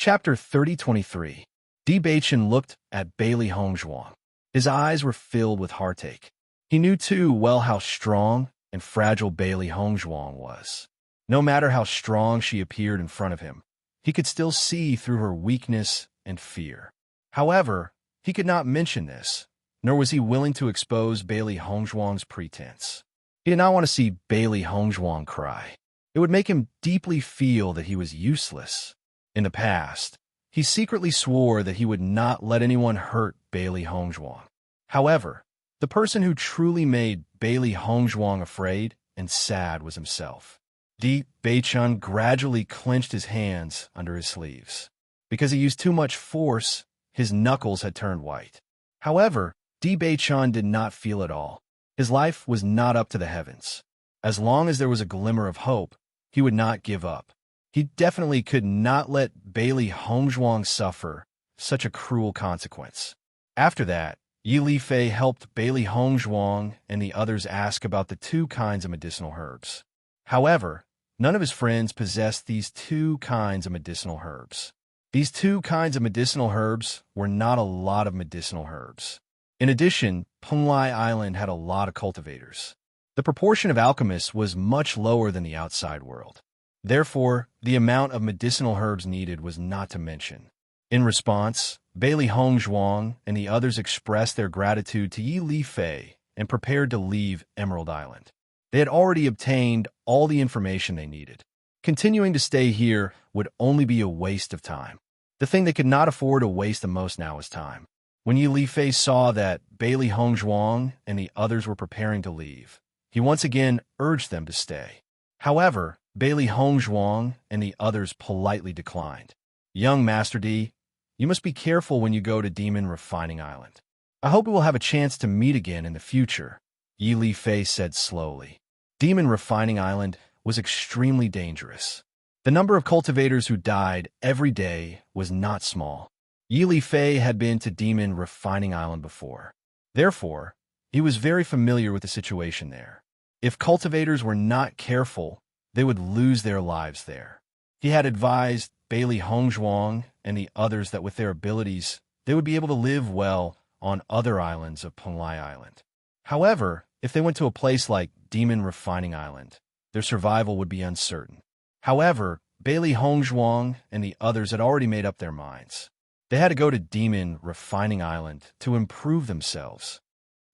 Chapter 3023. Bewitching looked at Bailey Hongzhuang. His eyes were filled with heartache. He knew too well how strong and fragile Bailey Hongzhuang was. No matter how strong she appeared in front of him, he could still see through her weakness and fear. However, he could not mention this, nor was he willing to expose Bailey Hongzhuang's pretense. He did not want to see Bailey Hongzhuang cry. It would make him deeply feel that he was useless. In the past, he secretly swore that he would not let anyone hurt Bailey Hongzhuang. However, the person who truly made Bailey Hongzhuang afraid and sad was himself. Bewitching gradually clenched his hands under his sleeves. Because he used too much force, his knuckles had turned white. However, Bewitching did not feel it all. His life was not up to the heavens. As long as there was a glimmer of hope, he would not give up. He definitely could not let Bailey Hongzhuang suffer such a cruel consequence. After that, Yi Lifei helped Bailey Hongzhuang and the others ask about the two kinds of medicinal herbs. However, none of his friends possessed these two kinds of medicinal herbs. These two kinds of medicinal herbs were not a lot of medicinal herbs. In addition, Penglai Island had a lot of cultivators. The proportion of alchemists was much lower than the outside world. Therefore, the amount of medicinal herbs needed was not to mention. In response, Bailey Hongzhuang and the others expressed their gratitude to Yi Lifei and prepared to leave Emerald Island. They had already obtained all the information they needed. Continuing to stay here would only be a waste of time. The thing they could not afford to waste the most now was time. When Yi Lifei saw that Bailey Hongzhuang and the others were preparing to leave, he once again urged them to stay. However, Bailey Hongzhuang and the others politely declined. Young Master D, you must be careful when you go to Demon Refining Island. I hope we will have a chance to meet again in the future, Yi Lifei said slowly. Demon Refining Island was extremely dangerous. The number of cultivators who died every day was not small. Yi Lifei had been to Demon Refining Island before. Therefore, he was very familiar with the situation there. If cultivators were not careful, they would lose their lives there. He had advised Bailey Hongzhuang and the others that with their abilities, they would be able to live well on other islands of Penglai Island. However, if they went to a place like Demon Refining Island, their survival would be uncertain. However, Bailey Hongzhuang and the others had already made up their minds. They had to go to Demon Refining Island to improve themselves.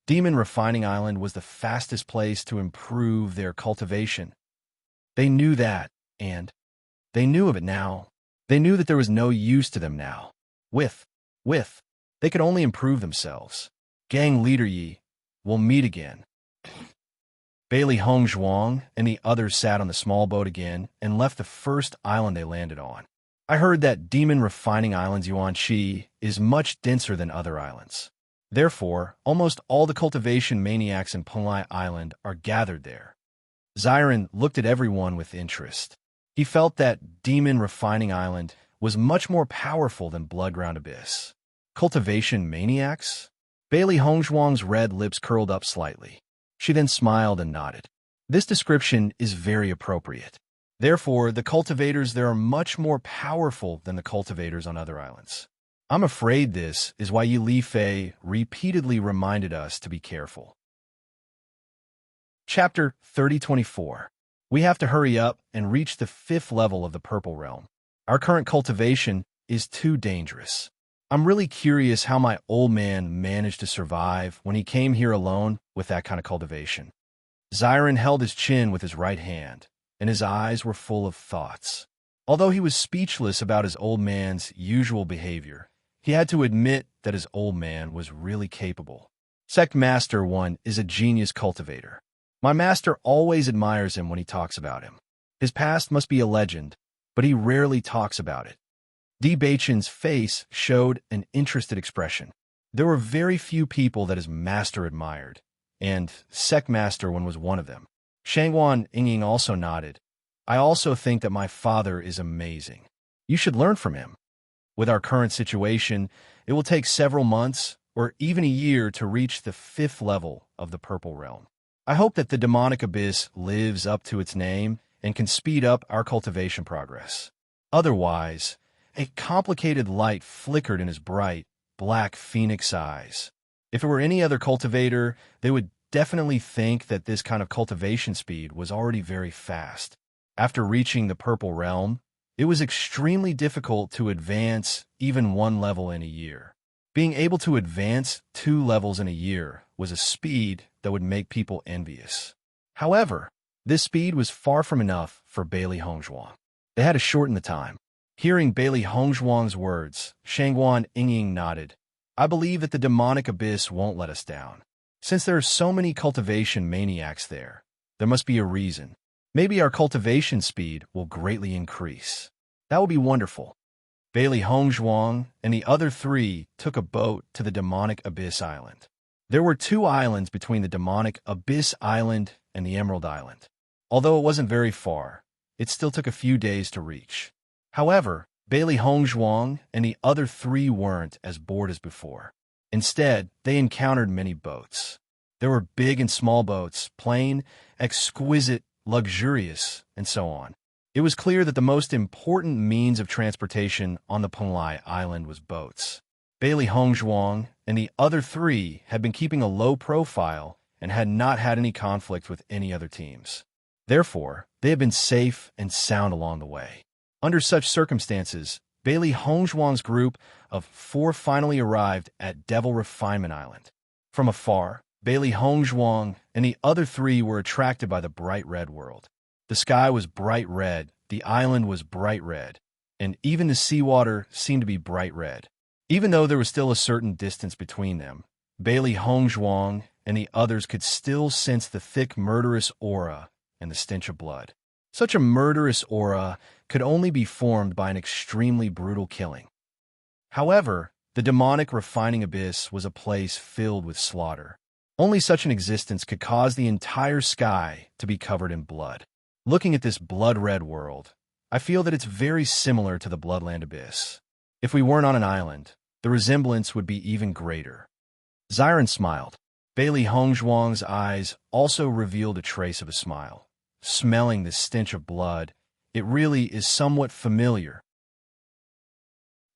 Demon Refining Island was the fastest place to improve their cultivation. They knew that, and they knew of it now. They knew that there was no use to them now. They could only improve themselves. Gang leader Yi, we'll meet again. Bailey Hongzhuang and the others sat on the small boat again and left the first island they landed on. I heard that Demon Refining Island's Yuanqi is much denser than other islands. Therefore, almost all the cultivation maniacs in Penglai Island are gathered there. Xiren looked at everyone with interest. He felt that Demon Refining Island was much more powerful than Bloodground Abyss. Cultivation maniacs? Bailey Hongzhuang's red lips curled up slightly. She then smiled and nodded. This description is very appropriate. Therefore, the cultivators there are much more powerful than the cultivators on other islands. I'm afraid this is why Yi Lifei repeatedly reminded us to be careful. Chapter 3024. We have to hurry up and reach the 5th level of the Purple Realm. Our current cultivation is too dangerous. I'm really curious how my old man managed to survive when he came here alone with that kind of cultivation. Xiren held his chin with his right hand, and his eyes were full of thoughts. Although he was speechless about his old man's usual behavior, he had to admit that his old man was really capable. Sect Master 1 is a genius cultivator. My master always admires him when he talks about him. His past must be a legend, but he rarely talks about it. Bewitching's face showed an interested expression. There were very few people that his master admired, and Sect Master 1 was one of them. Shangguan Yingying also nodded. I also think that my father is amazing. You should learn from him. With our current situation, it will take several months or even a year to reach the 5th level of the Purple Realm. I hope that the demonic abyss lives up to its name and can speed up our cultivation progress. Otherwise, A complicated light flickered in his bright, black phoenix eyes. If it were any other cultivator, they would definitely think that this kind of cultivation speed was already very fast. After reaching the Purple Realm, it was extremely difficult to advance even one level in a year. Being able to advance 2 levels in a year was a speed that would make people envious. However, this speed was far from enough for Bailey Hongzhuang. They had to shorten the time. Hearing Bailey Hongzhuang's words, Shangguan Yingying nodded. I believe that the demonic abyss won't let us down. Since there are so many cultivation maniacs there must be a reason. Maybe our cultivation speed will greatly increase. That would be wonderful. Bailey Hongzhuang and the other 3 took a boat to the demonic abyss island. There were 2 islands between the demonic abyss island and the Emerald Island. Although it wasn't very far, it still took a few days to reach. However, Bailey Hongzhuang and the other 3 weren't as bored as before. Instead, they encountered many boats. There were big and small boats, plain, exquisite, luxurious, and so on. It was clear that the most important means of transportation on the Penglai Island was boats. Bailey Hongzhuang and the other 3 had been keeping a low profile and had not had any conflict with any other teams. Therefore, they had been safe and sound along the way. Under such circumstances, Bailey Hongzhuang's group of 4 finally arrived at Devil Refinement Island. From afar, Bailey Hongzhuang and the other 3 were attracted by the bright red world. The sky was bright red, the island was bright red, and even the seawater seemed to be bright red. Even though there was still a certain distance between them, Bailey Hongzhuang and the others could still sense the thick murderous aura and the stench of blood. Such a murderous aura could only be formed by an extremely brutal killing. However, the demonic refining abyss was a place filled with slaughter. Only such an existence could cause the entire sky to be covered in blood. Looking at this blood-red world, I feel that it's very similar to the Bloodland Abyss. If we weren't on an island, the resemblance would be even greater. Xiren smiled. Bailey Hongzhuang's eyes also revealed a trace of a smile. Smelling the stench of blood, it really is somewhat familiar.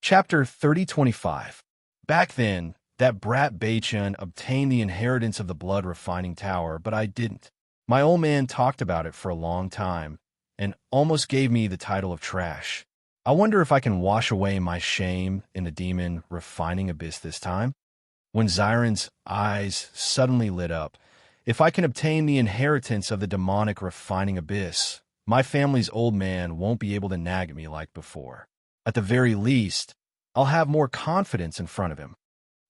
Chapter 3025. Back then, that brat Beichun obtained the inheritance of the blood refining tower, but I didn't. My old man talked about it for a long time and almost gave me the title of trash. I wonder if I can wash away my shame in the demon refining abyss this time? When Xiren's eyes suddenly lit up, if I can obtain the inheritance of the demonic refining abyss, my family's old man won't be able to nag at me like before. At the very least, I'll have more confidence in front of him.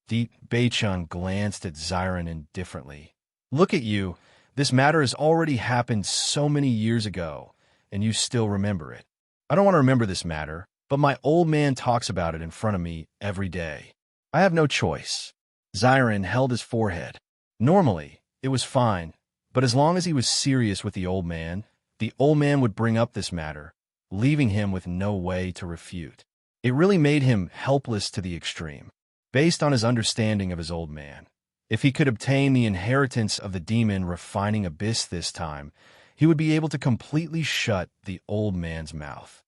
Deep Beichun glanced at Xiren indifferently. Look at you. This matter has already happened so many years ago, and you still remember it. I don't want to remember this matter, but my old man talks about it in front of me every day. I have no choice. Xiren held his forehead. Normally, it was fine, but as long as he was serious with the old man would bring up this matter, leaving him with no way to refute. It really made him helpless to the extreme. Based on his understanding of his old man, if he could obtain the inheritance of the demon refining abyss this time, he would be able to completely shut the old man's mouth.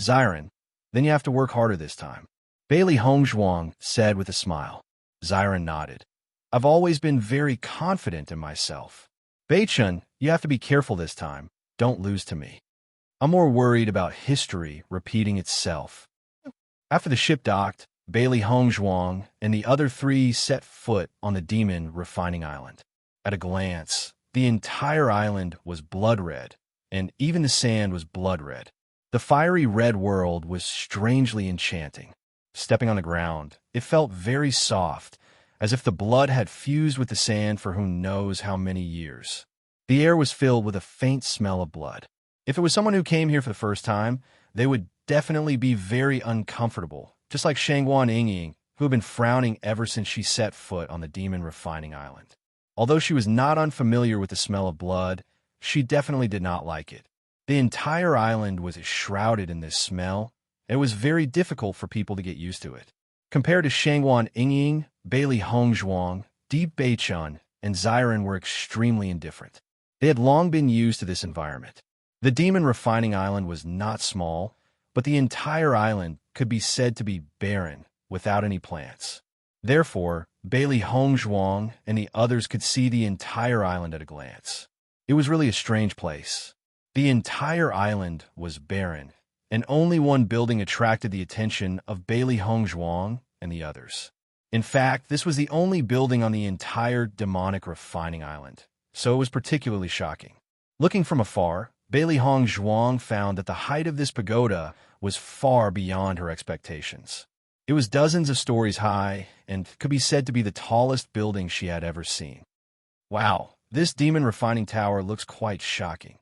Xiren, then you have to work harder this time. Bailey Hongzhuang said with a smile. Xiren nodded. I've always been very confident in myself. Beichun, you have to be careful this time. Don't lose to me. I'm more worried about history repeating itself. After the ship docked, Bailey Hongzhuang and the other 3 set foot on the demon refining island. At a glance, the entire island was blood red, and even the sand was blood red. The fiery red world was strangely enchanting. Stepping on the ground, it felt very soft, as if the blood had fused with the sand for who knows how many years. The air was filled with a faint smell of blood. If it was someone who came here for the first time, they would definitely be very uncomfortable, just like Shangguan Yingying, who had been frowning ever since she set foot on the demon refining island. Although she was not unfamiliar with the smell of blood, she definitely did not like it. The entire island was shrouded in this smell. It was very difficult for people to get used to it. Compared to Shangguan Yingying, Bailey Hongzhuang, Deep Beichun, and Xiren were extremely indifferent. They had long been used to this environment. The demon refining island was not small, but the entire island could be said to be barren, without any plants. Therefore, Bailey Hongzhuang and the others could see the entire island at a glance. It was really a strange place. The entire island was barren, and only one building attracted the attention of Bailey Hongzhuang and the others. In fact, this was the only building on the entire demonic refining island, so it was particularly shocking. Looking from afar, Bailey Hongzhuang found that the height of this pagoda was far beyond her expectations. It was dozens of stories high and could be said to be the tallest building she had ever seen. Wow, this demon refining tower looks quite shocking.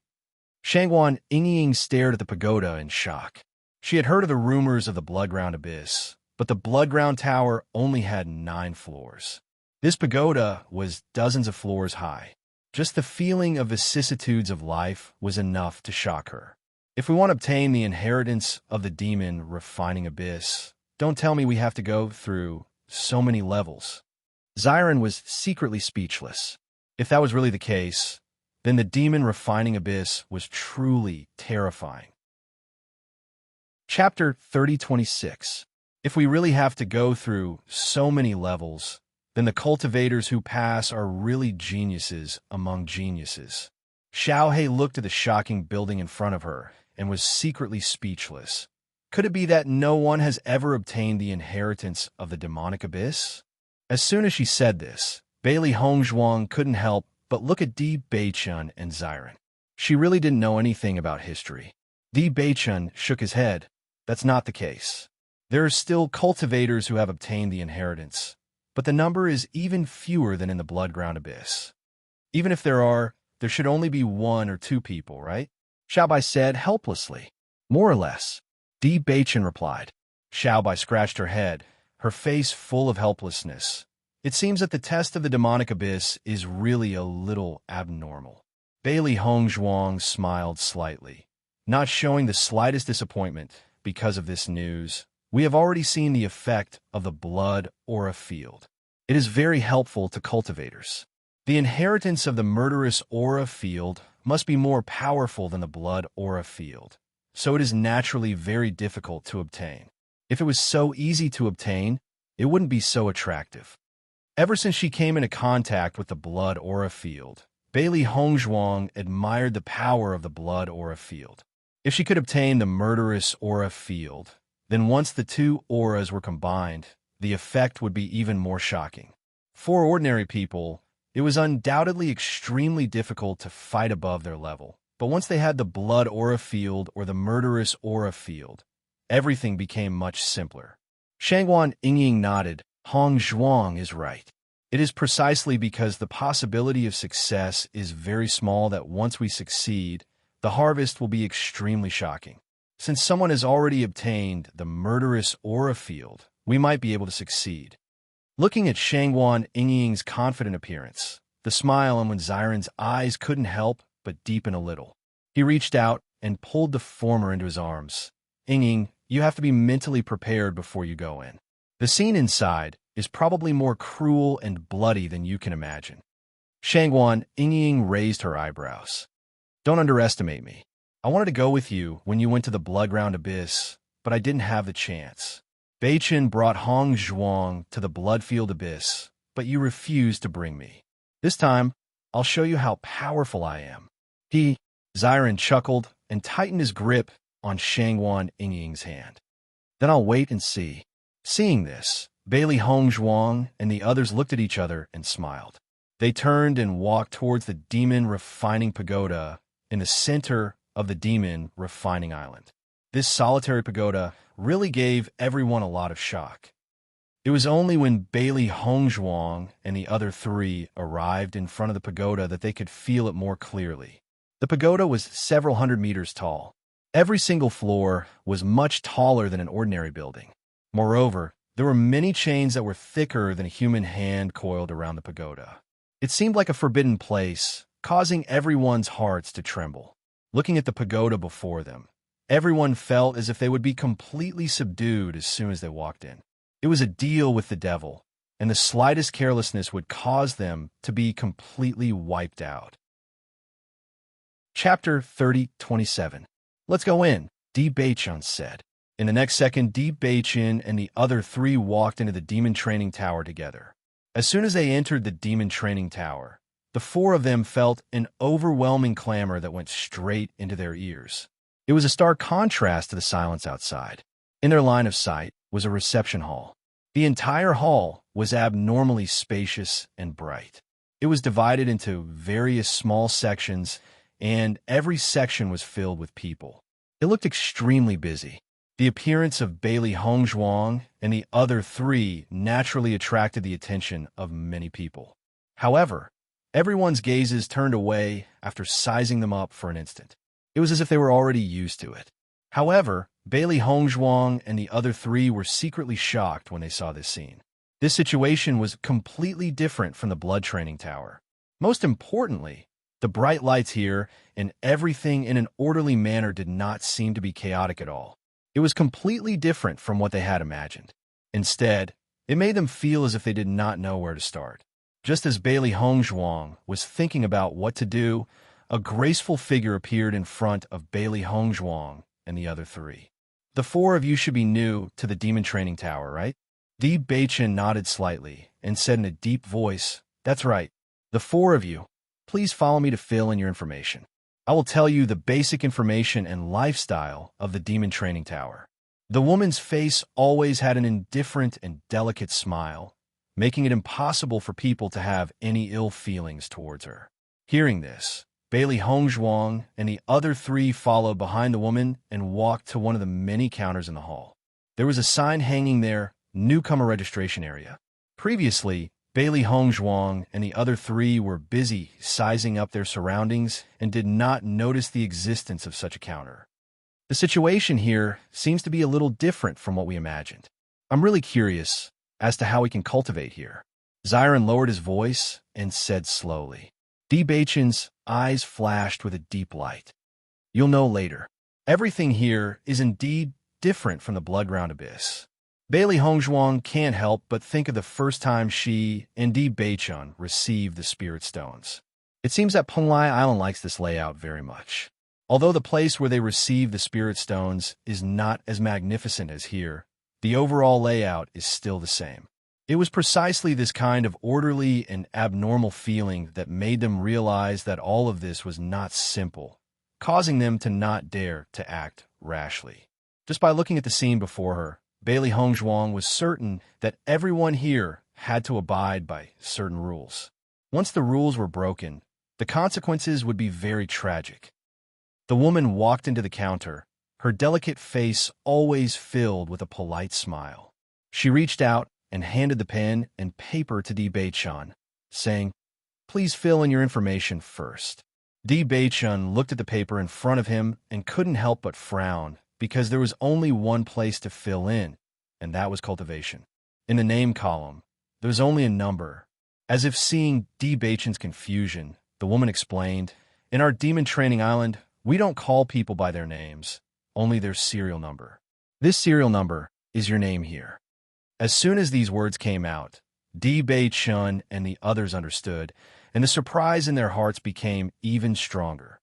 Shangguan Yingying stared at the pagoda in shock. She had heard of the rumors of the Bloodground Abyss, but the Bloodground Tower only had 9 floors. This pagoda was dozens of floors high. Just the feeling of vicissitudes of life was enough to shock her. If we want to obtain the inheritance of the demon refining abyss, don't tell me we have to go through so many levels. Xiren was secretly speechless. If that was really the case, then the demon refining abyss was truly terrifying. Chapter 3026. If we really have to go through so many levels, then the cultivators who pass are really geniuses among geniuses. Xiaohei looked at the shocking building in front of her and was secretly speechless. Could it be that no one has ever obtained the inheritance of the demonic abyss? As soon as she said this, Bailey Hongzhuang couldn't help but look at Di Beichun and Xiren. She really didn't know anything about history. Di Beichun shook his head. That's not the case. There are still cultivators who have obtained the inheritance, but the number is even fewer than in the Bloodground Abyss. Even if there should only be 1 or 2 people, right? Xiaobai said helplessly. More or less. Di Beichun replied. Xiaobai scratched her head, her face full of helplessness. It seems that the test of the demonic abyss is really a little abnormal. Bailey Hongzhuang smiled slightly, not showing the slightest disappointment because of this news. We have already seen the effect of the blood aura field. It is very helpful to cultivators. The inheritance of the murderous aura field must be more powerful than the blood aura field, so it is naturally very difficult to obtain. If it was so easy to obtain, it wouldn't be so attractive. Ever since she came into contact with the blood aura field, Bailey Hongzhuang admired the power of the blood aura field. If she could obtain the murderous aura field, then once the 2 auras were combined, the effect would be even more shocking. For ordinary people, it was undoubtedly extremely difficult to fight above their level. But once they had the blood aura field or the murderous aura field, everything became much simpler. Shangguan Yingying nodded. Hongzhuang is right. It is precisely because the possibility of success is very small that once we succeed, the harvest will be extremely shocking. Since someone has already obtained the murderous aura field, we might be able to succeed. Looking at Shangguan Yingying's confident appearance, the smile on Xiren's eyes couldn't help but deepen a little. He reached out and pulled the former into his arms. Yingying, you have to be mentally prepared before you go in. The scene inside is probably more cruel and bloody than you can imagine. Shangguan Yingying raised her eyebrows. Don't underestimate me. I wanted to go with you when you went to the Bloodground Abyss, but I didn't have the chance. Beichen brought Hongzhuang to the Bloodfield Abyss, but you refused to bring me. This time, I'll show you how powerful I am. Xiren chuckled and tightened his grip on Shangguan Yingying's hand. Then I'll wait and see. Seeing this, Bailey Hongzhuang and the others looked at each other and smiled. They turned and walked towards the demon refining pagoda in the center of the demon refining island. This solitary pagoda really gave everyone a lot of shock. It was only when Bailey Hongzhuang and the other 3 arrived in front of the pagoda that they could feel it more clearly. The pagoda was several hundred meters tall. Every single floor was much taller than an ordinary building. Moreover, there were many chains that were thicker than a human hand coiled around the pagoda. It seemed like a forbidden place, causing everyone's hearts to tremble. Looking at the pagoda before them, everyone felt as if they would be completely subdued as soon as they walked in. It was a deal with the devil, and the slightest carelessness would cause them to be completely wiped out. Chapter 3027. Let's go in, Di Beichun said. In the next second, Bewitching and the other three walked into the demon training tower together. As soon as they entered the demon training tower, the four of them felt an overwhelming clamor that went straight into their ears. It was a stark contrast to the silence outside. In their line of sight was a reception hall. The entire hall was abnormally spacious and bright. It was divided into various small sections, and every section was filled with people. It looked extremely busy. The appearance of Bailey Hongzhuang and the other three naturally attracted the attention of many people. However, everyone's gazes turned away after sizing them up for an instant. It was as if they were already used to it. However, Bailey Hongzhuang and the other three were secretly shocked when they saw this scene. This situation was completely different from the blood training tower. Most importantly, the bright lights here and everything in an orderly manner did not seem to be chaotic at all. It was completely different from what they had imagined. Instead, it made them feel as if they did not know where to start. Just as Bailey Hongzhuang was thinking about what to do, a graceful figure appeared in front of Bailey Hongzhuang and the other three. The four of you should be new to the demon training tower, right? Bewitching nodded slightly and said in a deep voice, "That's right. The four of you, please follow me to fill in your information. I will tell you the basic information and lifestyle of the demon training tower." The woman's face always had an indifferent and delicate smile, making it impossible for people to have any ill feelings towards her. Hearing this, Bailey Hongzhuang and the other three followed behind the woman and walked to one of the many counters in the hall. There was a sign hanging there, "Newcomer Registration Area." Previously, Bailey Hongzhuang and the other three were busy sizing up their surroundings and did not notice the existence of such a counter. The situation here seems to be a little different from what we imagined. I'm really curious as to how we can cultivate here. Zyron lowered his voice and said slowly. Bewitching's eyes flashed with a deep light. You'll know later. Everything here is indeed different from the Bloodground Abyss. Bailey Hongzhuang can't help but think of the first time she and Bewitching received the Spirit Stones. It seems that Penglai Island likes this layout very much. Although the place where they received the Spirit Stones is not as magnificent as here, the overall layout is still the same. It was precisely this kind of orderly and abnormal feeling that made them realize that all of this was not simple, causing them to not dare to act rashly. Just by looking at the scene before her, Bailey Hongzhuang was certain that everyone here had to abide by certain rules. Once the rules were broken, the consequences would be very tragic. The woman walked into the counter, her delicate face always filled with a polite smile. She reached out and handed the pen and paper to Bewitching, saying, "Please fill in your information first." Bewitching looked at the paper in front of him and couldn't help but frown, because there was only one place to fill in, and that was cultivation. In the name column, there was only a number. As if seeing Bewitching's confusion, the woman explained, "In our demon training island, we don't call people by their names, only their serial number. This serial number is your name here." As soon as these words came out, Bewitching and the others understood, and the surprise in their hearts became even stronger.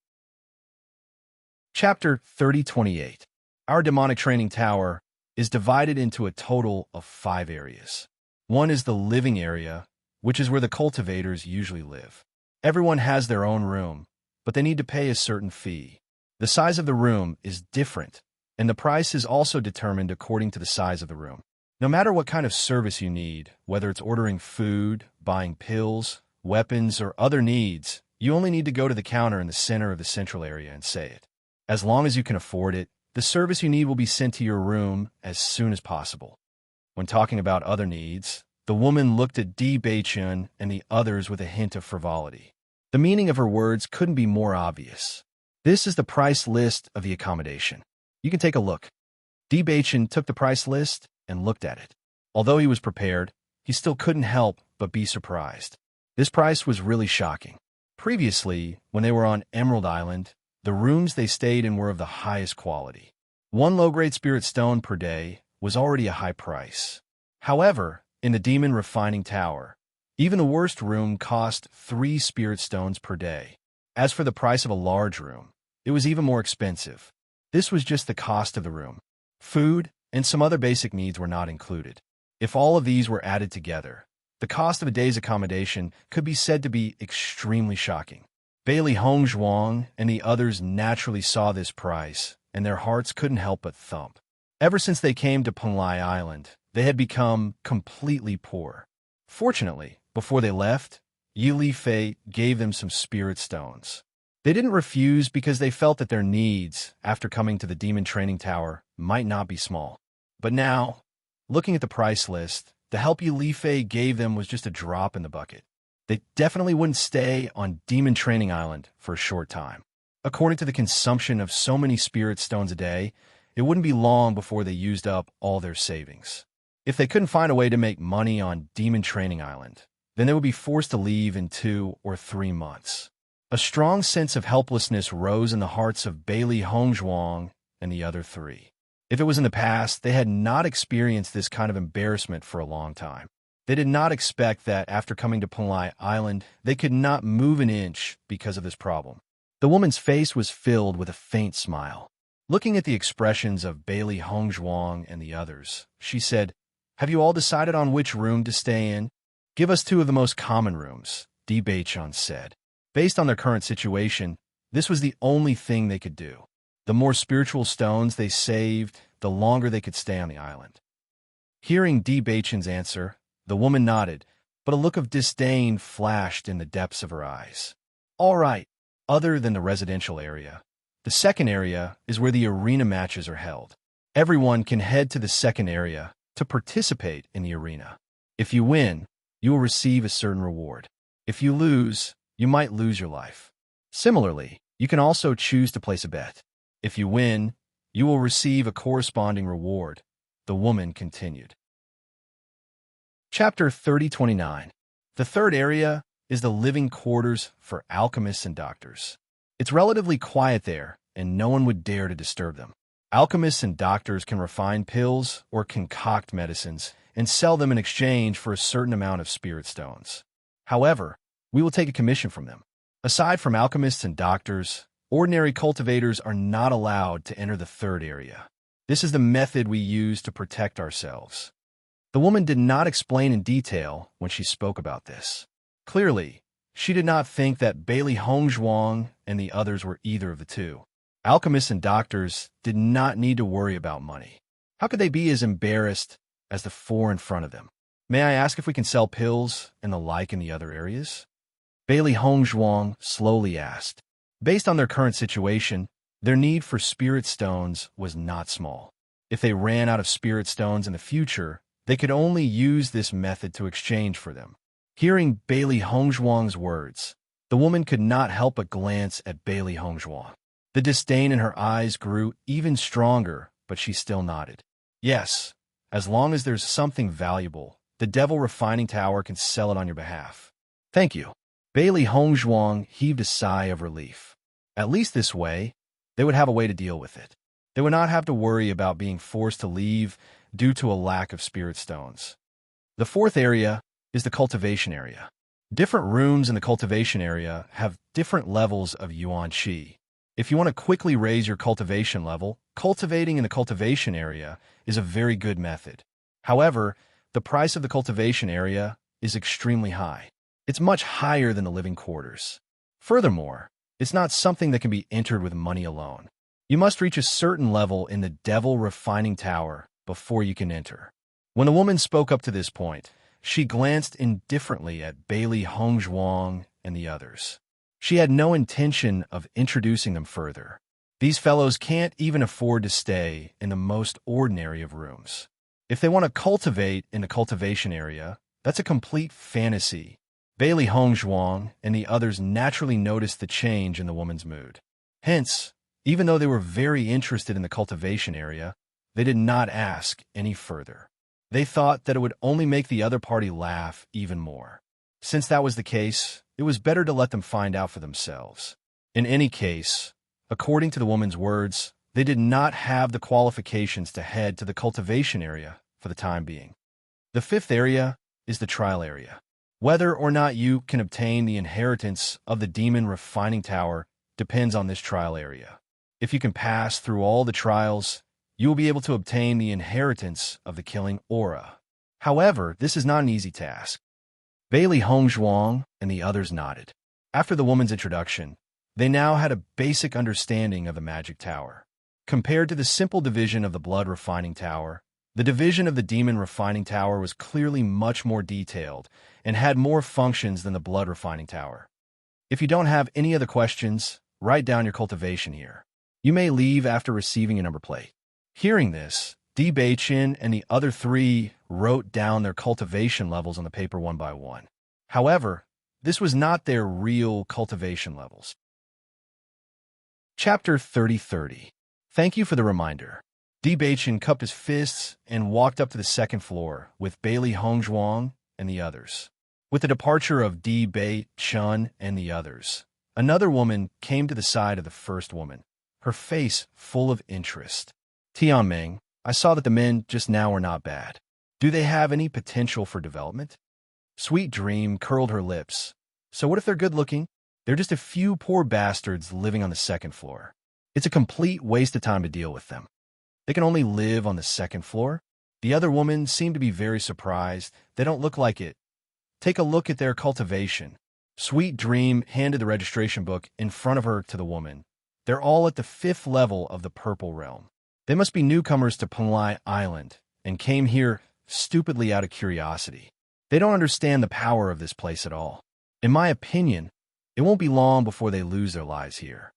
Chapter 3028. Our demonic training tower is divided into a total of 5 areas. One is the living area, which is where the cultivators usually live. Everyone has their own room, but they need to pay a certain fee. The size of the room is different, and the price is also determined according to the size of the room. No matter what kind of service you need, whether it's ordering food, buying pills, weapons, or other needs, you only need to go to the counter in the center of the central area and say it. As long as you can afford it, the service you need will be sent to your room as soon as possible. When talking about other needs, the woman looked at Bewitching and the others with a hint of frivolity. The meaning of her words couldn't be more obvious. This is the price list of the accommodation. You can take a look. Bewitching took the price list and looked at it. Although he was prepared, he still couldn't help but be surprised. This price was really shocking. Previously, when they were on Emerald Island, the rooms they stayed in were of the highest quality. 1 low-grade spirit stone per day was already a high price. However, in the Demon Refining Tower, even the worst room cost 3 spirit stones per day. As for the price of a large room, it was even more expensive. This was just the cost of the room. Food and some other basic needs were not included. If all of these were added together, the cost of a day's accommodation could be said to be extremely shocking. Bailey Hongzhuang and the others naturally saw this price, and their hearts couldn't help but thump. Ever since they came to Penglai Island, they had become completely poor. Fortunately, before they left, Yi Li Fei gave them some spirit stones. They didn't refuse because they felt that their needs, after coming to the Demon Training Tower, might not be small. But now, looking at the price list, the help Yi Li Fei gave them was just a drop in the bucket. They definitely wouldn't stay on Demon Training Island for a short time. According to the consumption of so many spirit stones a day, it wouldn't be long before they used up all their savings. If they couldn't find a way to make money on Demon Training Island, then they would be forced to leave in 2 or 3 months. A strong sense of helplessness rose in the hearts of Bailey Hongzhuang and the other 3. If it was in the past, they had not experienced this kind of embarrassment for a long time. They did not expect that after coming to Penglai Island, they could not move an inch because of this problem. The woman's face was filled with a faint smile. Looking at the expressions of Bailey Hongzhuang and the others, she said, "Have you all decided on which room to stay in?" "Give us 2 of the most common rooms," Bewitching said. Based on their current situation, this was the only thing they could do. The more spiritual stones they saved, the longer they could stay on the island. Hearing Bewitching's answer, the woman nodded, but a look of disdain flashed in the depths of her eyes. "All right, other than the residential area. The second area is where the arena matches are held. Everyone can head to the second area to participate in the arena. If you win, you will receive a certain reward. If you lose, you might lose your life. Similarly, you can also choose to place a bet. If you win, you will receive a corresponding reward," the woman continued. Chapter 3029. The third area is the living quarters for alchemists and doctors. It's relatively quiet there, and no one would dare to disturb them. Alchemists and doctors can refine pills or concoct medicines and sell them in exchange for a certain amount of spirit stones. However, we will take a commission from them. Aside from alchemists and doctors, ordinary cultivators are not allowed to enter the third area. This is the method we use to protect ourselves. The woman did not explain in detail when she spoke about this. Clearly, she did not think that Bailey Hongzhuang and the others were either of the 2. Alchemists and doctors did not need to worry about money. How could they be as embarrassed as the 4 in front of them? "May I ask if we can sell pills and the like in the other areas?" Bailey Hongzhuang slowly asked. Based on their current situation, their need for spirit stones was not small. If they ran out of spirit stones in the future, they could only use this method to exchange for them. Hearing Bailey Hongzhuang's words, the woman could not help but glance at Bailey Hongzhuang. The disdain in her eyes grew even stronger, but she still nodded. "Yes, as long as there's something valuable, the Devil Refining Tower can sell it on your behalf." "Thank you." Bailey Hongzhuang heaved a sigh of relief. At least this way, they would have a way to deal with it. They would not have to worry about being forced to leave due to a lack of spirit stones. The fourth area is the cultivation area. Different rooms in the cultivation area have different levels of yuan qi. If you want to quickly raise your cultivation level, cultivating in the cultivation area is a very good method. However, the price of the cultivation area is extremely high. It's much higher than the living quarters. Furthermore, it's not something that can be entered with money alone. You must reach a certain level in the Devil Refining Tower before you can enter. When the woman spoke up to this point, she glanced indifferently at Bailey Hongzhuang and the others. She had no intention of introducing them further. These fellows can't even afford to stay in the most ordinary of rooms. If they want to cultivate in the cultivation area, that's a complete fantasy. Bailey Hongzhuang and the others naturally noticed the change in the woman's mood. Hence, even though they were very interested in the cultivation area, they did not ask any further. They thought that it would only make the other party laugh even more. Since that was the case, it was better to let them find out for themselves. In any case, according to the woman's words, they did not have the qualifications to head to the cultivation area for the time being. The fifth area is the trial area. Whether or not you can obtain the inheritance of the Demon Refining Tower depends on this trial area. If you can pass through all the trials, you will be able to obtain the inheritance of the killing aura. However, this is not an easy task. Bailey Hongzhuang and the others nodded. After the woman's introduction, they now had a basic understanding of the magic tower. Compared to the simple division of the blood refining tower, the division of the demon refining tower was clearly much more detailed and had more functions than the blood refining tower. If you don't have any other questions, write down your cultivation here. You may leave after receiving a number plate. Hearing this, Bewitching and the other three wrote down their cultivation levels on the paper one by one. However, this was not their real cultivation levels. Chapter 30:30. Thank you for the reminder. Bewitching cupped his fists and walked up to the second floor with Bailey Hongzhuang and the others. With the departure of Bewitching and the others, another woman came to the side of the first woman, her face full of interest. Tianming, I saw that the men just now were not bad. Do they have any potential for development? Sweet Dream curled her lips. So what if they're good-looking? They're just a few poor bastards living on the second floor. It's a complete waste of time to deal with them. They can only live on the second floor? The other woman seemed to be very surprised. They don't look like it. Take a look at their cultivation. Sweet Dream handed the registration book in front of her to the woman. They're all at the 5th level of the Purple Realm. They must be newcomers to Penglai Island and came here stupidly out of curiosity. They don't understand the power of this place at all. In my opinion, it won't be long before they lose their lives here.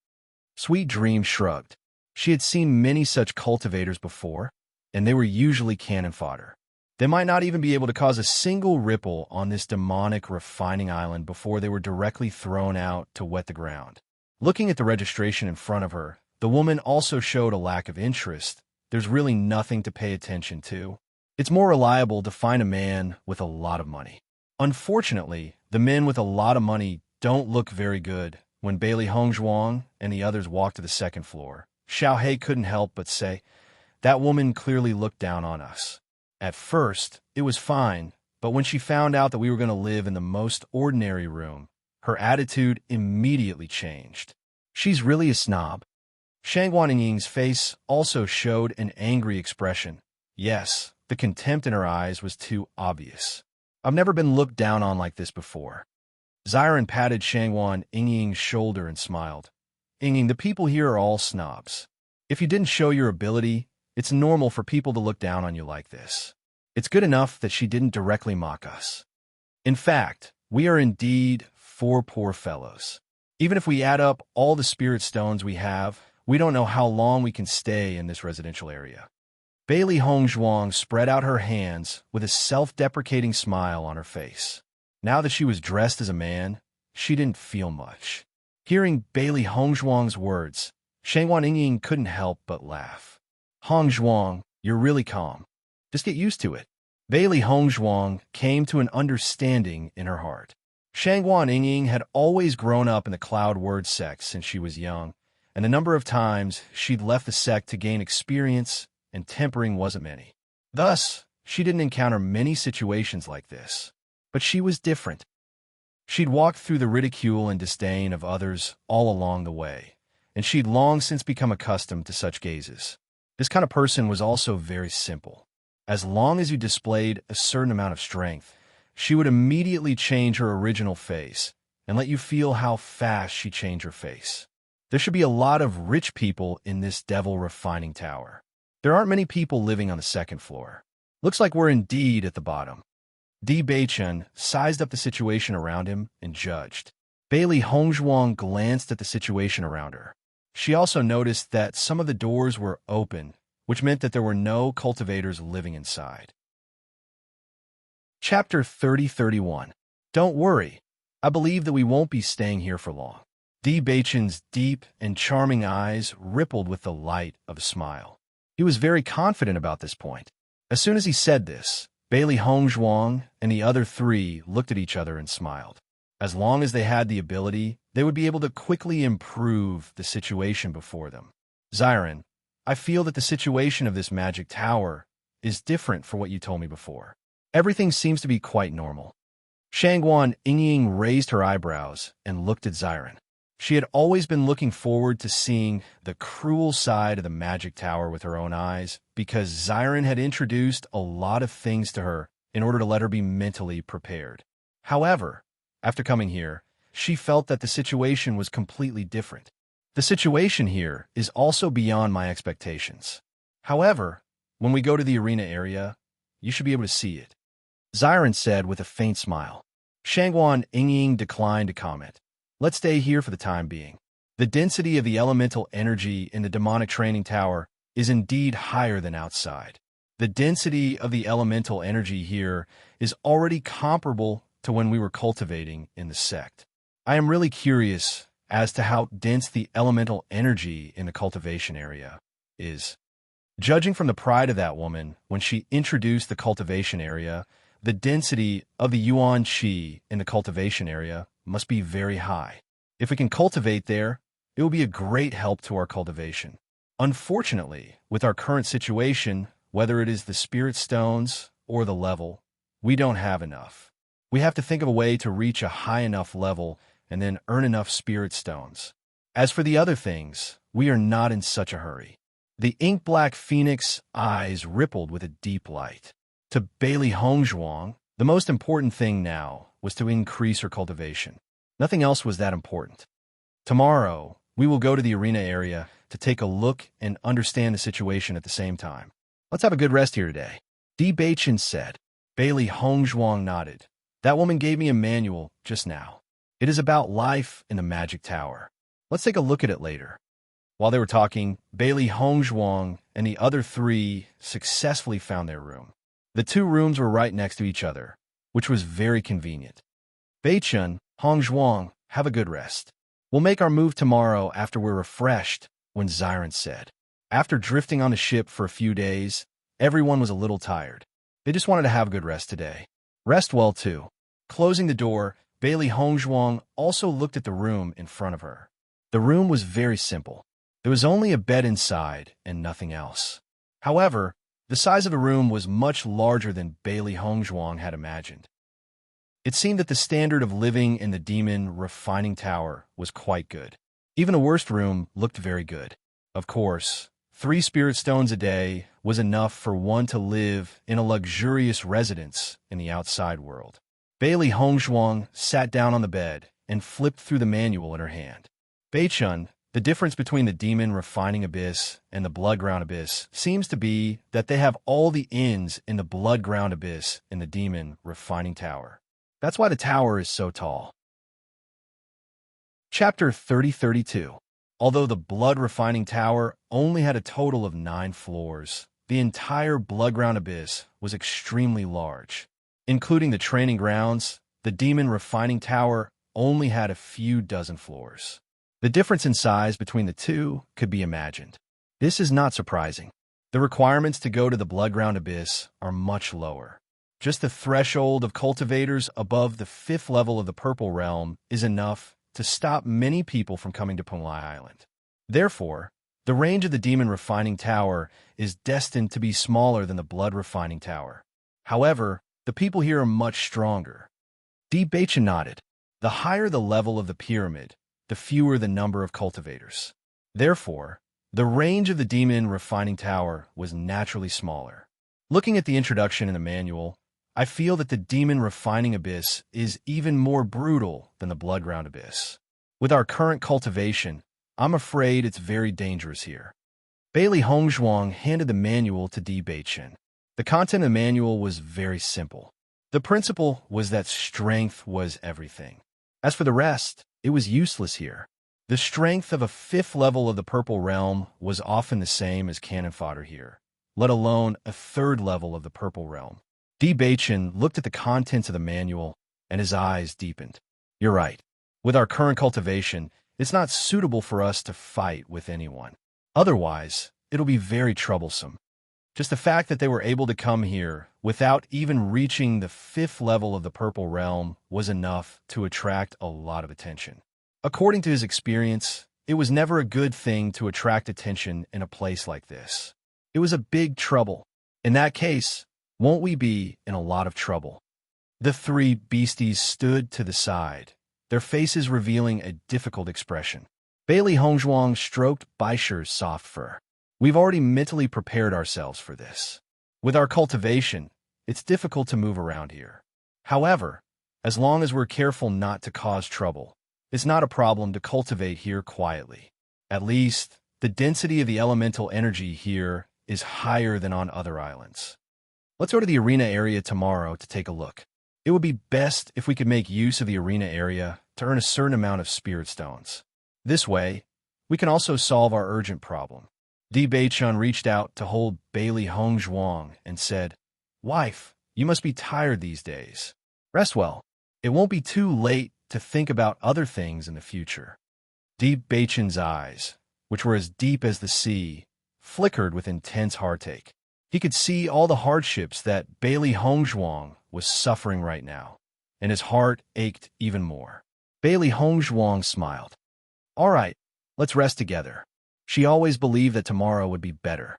Sweet Dream shrugged. She had seen many such cultivators before, and they were usually cannon fodder. They might not even be able to cause a single ripple on this demonic refining island before they were directly thrown out to wet the ground. Looking at the registration in front of her, the woman also showed a lack of interest. There's really nothing to pay attention to. It's more reliable to find a man with a lot of money. Unfortunately, the men with a lot of money don't look very good. When Bailey Hongzhuang and the others walked to the second floor, Xiaohei couldn't help but say, "That woman clearly looked down on us." At first, it was fine, but when she found out that we were going to live in the most ordinary room, her attitude immediately changed. She's really a snob. Shangguan Ying's face also showed an angry expression. Yes, the contempt in her eyes was too obvious. I've never been looked down on like this before. Xiren patted Shangguan Ying's shoulder and smiled. Ying, the people here are all snobs. If you didn't show your ability, it's normal for people to look down on you like this. It's good enough that she didn't directly mock us. In fact, we are indeed 4 poor fellows. Even if we add up all the spirit stones we have, we don't know how long we can stay in this residential area. Bailey Hongzhuang spread out her hands with a self-deprecating smile on her face. Now that she was dressed as a man, she didn't feel much. Hearing Bailey Hongzhuang's words, Shangguan Ying couldn't help but laugh. Hongzhuang, you're really calm. Just get used to it. Bailey Hongzhuang came to an understanding in her heart. Shangguan Ying had always grown up in the Cloud Word sect since she was young, and the number of times she'd left the sect to gain experience and tempering wasn't many. Thus, she didn't encounter many situations like this. But she was different. She'd walked through the ridicule and disdain of others all along the way, and she'd long since become accustomed to such gazes. This kind of person was also very simple. As long as you displayed a certain amount of strength, she would immediately change her original face and let you feel how fast she changed her face. There should be a lot of rich people in this devil refining tower. There aren't many people living on the second floor. Looks like we're indeed at the bottom. Bewitching sized up the situation around him and judged. Bailey Hongzhuang glanced at the situation around her. She also noticed that some of the doors were open, which meant that there were no cultivators living inside. Chapter 30:31. Don't worry. I believe that we won't be staying here for long. Bewitching's deep and charming eyes rippled with the light of a smile. He was very confident about this point. As soon as he said this, Bailey Hongzhuang and the other 3 looked at each other and smiled. As long as they had the ability, they would be able to quickly improve the situation before them. Xiren, I feel that the situation of this magic tower is different from what you told me before. Everything seems to be quite normal. Shangguan Ying raised her eyebrows and looked at Xiren. She had always been looking forward to seeing the cruel side of the magic tower with her own eyes, because Zyron had introduced a lot of things to her in order to let her be mentally prepared. However, after coming here, she felt that the situation was completely different. The situation here is also beyond my expectations. However, when we go to the arena area, you should be able to see it, Zyron said with a faint smile. Shangguan Ying declined to comment. Let's stay here for the time being. The density of the elemental energy in the demonic training tower is indeed higher than outside. The density of the elemental energy here is already comparable to when we were cultivating in the sect. I am really curious as to how dense the elemental energy in the cultivation area is. Judging from the pride of that woman when she introduced the cultivation area, the density of the Yuan Qi in the cultivation area must be very high. If we can cultivate there, it will be a great help to our cultivation. Unfortunately, with our current situation, whether it is the spirit stones or the level, we don't have enough. We have to think of a way to reach a high enough level and then earn enough spirit stones. As for the other things, we are not in such a hurry. The ink-black phoenix eyes rippled with a deep light. To Bailey Hongzhuang, the most important thing now was to increase her cultivation. Nothing else was that important. Tomorrow, we will go to the arena area to take a look and understand the situation at the same time. Let's have a good rest here today, Bewitching said. Bailey Hongzhuang nodded. That woman gave me a manual just now. It is about life in the magic tower. Let's take a look at it later. While they were talking, Bailey Hongzhuang and the other three successfully found their room. The two rooms were right next to each other, which was very convenient. Beichun, Hongzhuang, have a good rest. We'll make our move tomorrow after we're refreshed, when Zyron said. After drifting on the ship for a few days, everyone was a little tired. They just wanted to have a good rest today. Rest well, too. Closing the door, Bailey Hongzhuang also looked at the room in front of her. The room was very simple. There was only a bed inside and nothing else. However, the size of the room was much larger than Bailey Hongzhuang had imagined. It seemed that the standard of living in the demon refining tower was quite good. Even the worst room looked very good. Of course, 3 spirit stones a day was enough for one to live in a luxurious residence in the outside world. Bailey Hongzhuang sat down on the bed and flipped through the manual in her hand. Beichun, the difference between the demon refining abyss and the blood-ground abyss seems to be that they have all the ends in the blood-ground abyss in the demon refining tower. That's why the tower is so tall. Chapter 3032. Although the blood refining tower only had a total of 9 floors, the entire blood-ground abyss was extremely large. Including the training grounds, the demon refining tower only had a few dozen floors. The difference in size between the two could be imagined. This is not surprising. The requirements to go to the blood-ground abyss are much lower. Just the threshold of cultivators above the 5th level of the Purple Realm is enough to stop many people from coming to Punglai Island. Therefore, the range of the demon refining tower is destined to be smaller than the blood refining tower. However, the people here are much stronger. Beichun nodded. The higher the level of the pyramid, the fewer the number of cultivators. Therefore, the range of the demon refining tower was naturally smaller. Looking at the introduction in the manual, I feel that the demon refining abyss is even more brutal than the blood-ground abyss. With our current cultivation, I'm afraid it's very dangerous here. Bailey Hongzhuang handed the manual to Beichun. The content of the manual was very simple. The principle was that strength was everything. As for the rest, it was useless here. The strength of a 5th level of the Purple Realm was often the same as cannon fodder here, let alone a 3rd level of the Purple Realm. Beichun looked at the contents of the manual, and his eyes deepened. You're right. With our current cultivation, it's not suitable for us to fight with anyone. Otherwise, it'll be very troublesome. Just the fact that they were able to come here without even reaching the 5th level of the Purple Realm was enough to attract a lot of attention. According to his experience, it was never a good thing to attract attention in a place like this. It was a big trouble. In that case, won't we be in a lot of trouble? The 3 beasties stood to the side, their faces revealing a difficult expression. Bailey Hongzhuang stroked Baisher's soft fur. We've already mentally prepared ourselves for this. With our cultivation, it's difficult to move around here. However, as long as we're careful not to cause trouble, it's not a problem to cultivate here quietly. At least, the density of the elemental energy here is higher than on other islands. Let's go to the arena area tomorrow to take a look. It would be best if we could make use of the arena area to earn a certain amount of spirit stones. This way, we can also solve our urgent problem. Di Beichun reached out to hold Bailey Hongzhuang and said, "Wife, you must be tired these days. Rest well. It won't be too late to think about other things in the future." Di Beichun's eyes, which were as deep as the sea, flickered with intense heartache. He could see all the hardships that Bailey Hongzhuang was suffering right now, and his heart ached even more. Bailey Hongzhuang smiled. "All right, let's rest together." She always believed that tomorrow would be better.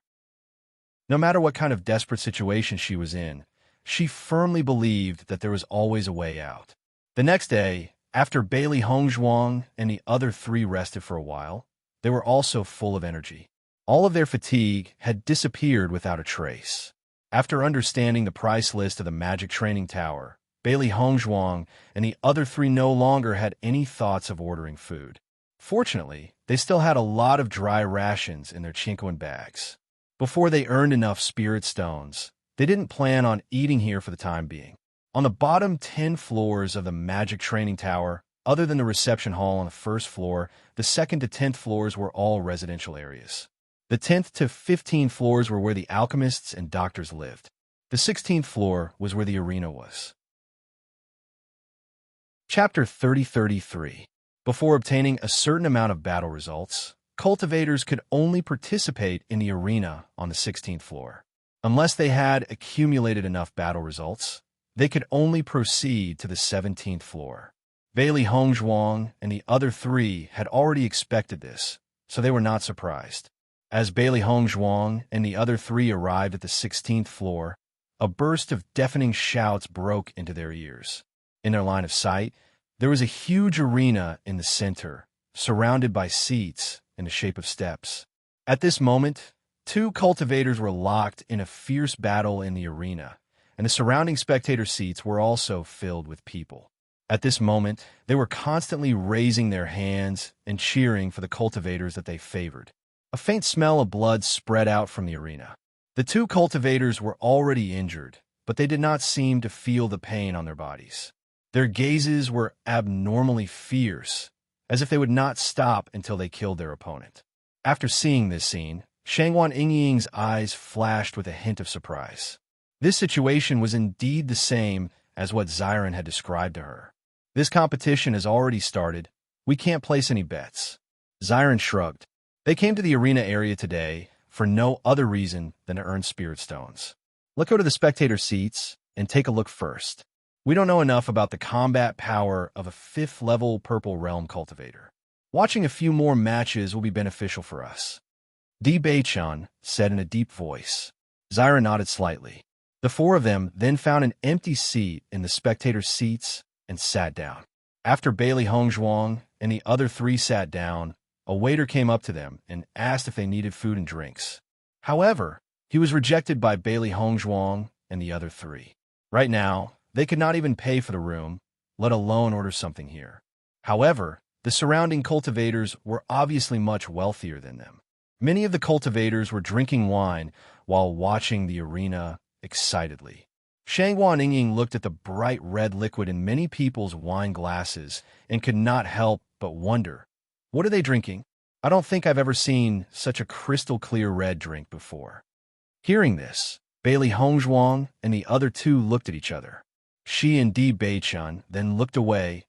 No matter what kind of desperate situation she was in, she firmly believed that there was always a way out. The next day, after Bailey Hongzhuang and the other three rested for a while, they were also full of energy. All of their fatigue had disappeared without a trace. After understanding the price list of the magic training tower, Bailey Hongzhuang and the other three no longer had any thoughts of ordering food. Fortunately, they still had a lot of dry rations in their Chinquan bags. Before they earned enough spirit stones, they didn't plan on eating here for the time being. On the bottom 10 floors of the magic training tower, other than the reception hall on the first floor, the 2nd to 10th floors were all residential areas. The 10th to 15th floors were where the alchemists and doctors lived. The 16th floor was where the arena was. Chapter 3033. Before obtaining a certain amount of battle results, cultivators could only participate in the arena on the 16th floor. Unless they had accumulated enough battle results, they could only proceed to the 17th floor. Bailey Hongzhuang and the other three had already expected this, so they were not surprised. As Bailey Hongzhuang and the other three arrived at the 16th floor, a burst of deafening shouts broke into their ears. In their line of sight, there was a huge arena in the center, surrounded by seats in the shape of steps. At this moment, 2 cultivators were locked in a fierce battle in the arena, and the surrounding spectator seats were also filled with people. At this moment, they were constantly raising their hands and cheering for the cultivators that they favored. A faint smell of blood spread out from the arena. The 2 cultivators were already injured, but they did not seem to feel the pain on their bodies. Their gazes were abnormally fierce, as if they would not stop until they killed their opponent. After seeing this scene, Shangwan Yingying's eyes flashed with a hint of surprise. This situation was indeed the same as what Xiren had described to her. "This competition has already started. We can't place any bets." Xiren shrugged. They came to the arena area today for no other reason than to earn spirit stones. Let's go to the spectator seats and take a look first. We don't know enough about the combat power of a 5th-level Purple Realm cultivator. Watching a few more matches will be beneficial for us. Di Beichun said in a deep voice. Xiren nodded slightly. The 4 of them then found an empty seat in the spectator seats and sat down. After Bailey Hongzhuang and the other 3 sat down, a waiter came up to them and asked if they needed food and drinks. However, he was rejected by Bailey Hongzhuang and the other 3. Right now, they could not even pay for the room, let alone order something here. However, the surrounding cultivators were obviously much wealthier than them. Many of the cultivators were drinking wine while watching the arena excitedly. Shangwan Yingying looked at the bright red liquid in many people's wine glasses and could not help but wonder, what are they drinking? I don't think I've ever seen such a crystal-clear red drink before. Hearing this, Bailey Hongzhuang and the other 2 looked at each other. She and Di Beichun then looked away,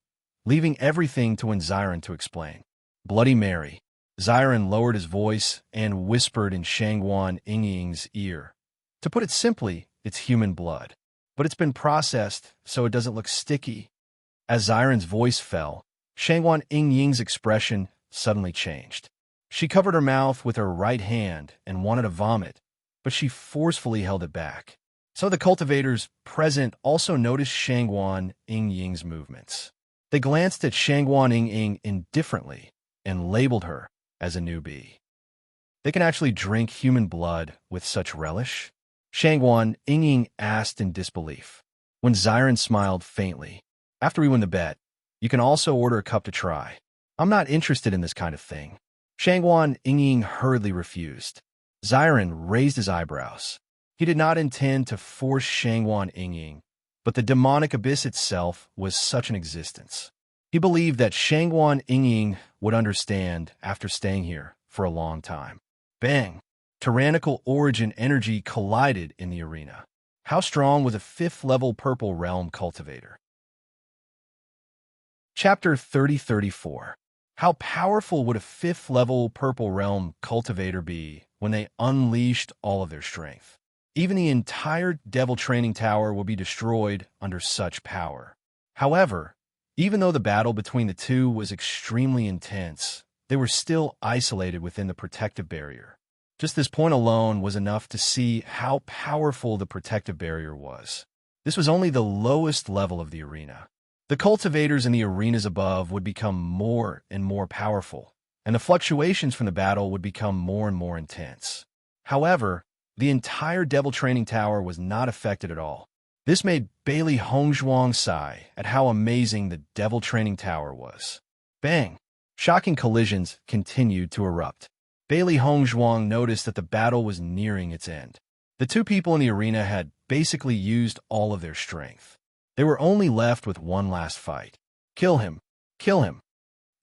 leaving everything to Xiren to explain. Bloody Mary. Xiren lowered his voice and whispered in Shangwan Yingying's ear. To put it simply, it's human blood, but it's been processed so it doesn't look sticky. As Xiren's voice fell, Shangwan Yingying's expression suddenly changed. She covered her mouth with her right hand and wanted to vomit, but she forcefully held it back. So the cultivators present also noticed Shangwan Yingying's movements. They glanced at Shangguan Ying indifferently and labeled her as a newbie. They can actually drink human blood with such relish? Shangguan Ying asked in disbelief. When Xiren smiled faintly, after we win the bet, you can also order a cup to try. I'm not interested in this kind of thing. Shangguan Ying hurriedly refused. Xiren raised his eyebrows. He did not intend to force Shangguan Ying, but the demonic abyss itself was such an existence. He believed that Shangguan Ying would understand after staying here for a long time. Bang! Tyrannical origin energy collided in the arena. How strong was a 5th-level Purple Realm cultivator? Chapter 30-34. How powerful would a 5th-level Purple Realm cultivator be when they unleashed all of their strength? Even the entire Devil Training Tower will be destroyed under such power. However, even though the battle between the two was extremely intense, they were still isolated within the protective barrier. Just this point alone was enough to see how powerful the protective barrier was. This was only the lowest level of the arena. The cultivators in the arenas above would become more and more powerful, and the fluctuations from the battle would become more and more intense. However, the entire Devil Training Tower was not affected at all. This made Bailey Hongzhuang sigh at how amazing the Devil Training Tower was. Bang! Shocking collisions continued to erupt. Bailey Hongzhuang noticed that the battle was nearing its end. The two people in the arena had basically used all of their strength. They were only left with one last fight. Kill him! Kill him!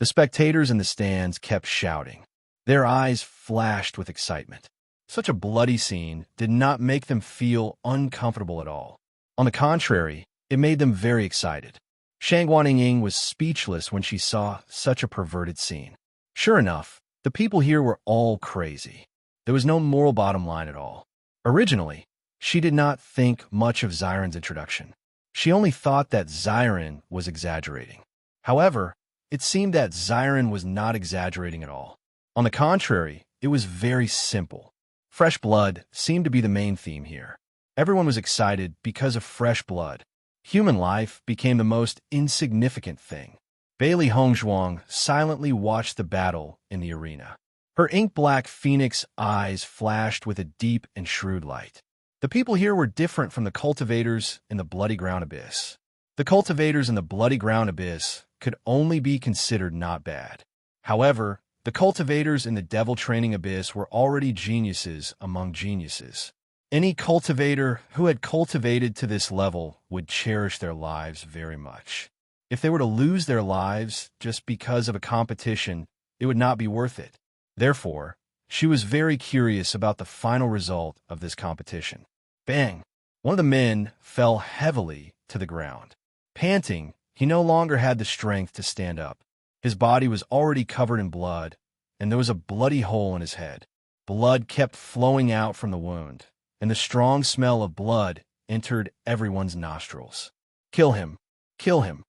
The spectators in the stands kept shouting. Their eyes flashed with excitement. Such a bloody scene did not make them feel uncomfortable at all. On the contrary, it made them very excited. Shangguan Ying was speechless when she saw such a perverted scene. Sure enough, the people here were all crazy. There was no moral bottom line at all. Originally, she did not think much of Xiren's introduction. She only thought that Xiren was exaggerating. However, it seemed that Xiren was not exaggerating at all. On the contrary, it was very simple. Fresh blood seemed to be the main theme here. Everyone was excited because of fresh blood. Human life became the most insignificant thing. Bailey Hongzhuang silently watched the battle in the arena. Her ink-black phoenix eyes flashed with a deep and shrewd light. The people here were different from the cultivators in the Bloody Ground Abyss. The cultivators in the Bloody Ground Abyss could only be considered not bad. However, the cultivators in the Devil Training Abyss were already geniuses among geniuses. Any cultivator who had cultivated to this level would cherish their lives very much. If they were to lose their lives just because of a competition, it would not be worth it. Therefore, she was very curious about the final result of this competition. Bang! One of the men fell heavily to the ground. Panting, he no longer had the strength to stand up. His body was already covered in blood, and there was a bloody hole in his head. Blood kept flowing out from the wound, and the strong smell of blood entered everyone's nostrils. Kill him! Kill him!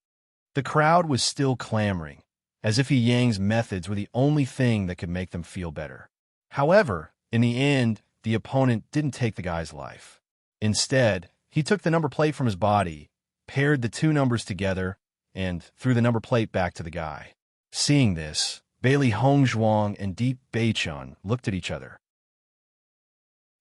The crowd was still clamoring, as if Yang's methods were the only thing that could make them feel better. However, in the end, the opponent didn't take the guy's life. Instead, he took the number plate from his body, paired the two numbers together, and threw the number plate back to the guy. Seeing this, Bailey Hongzhuang and Deep Beichun looked at each other.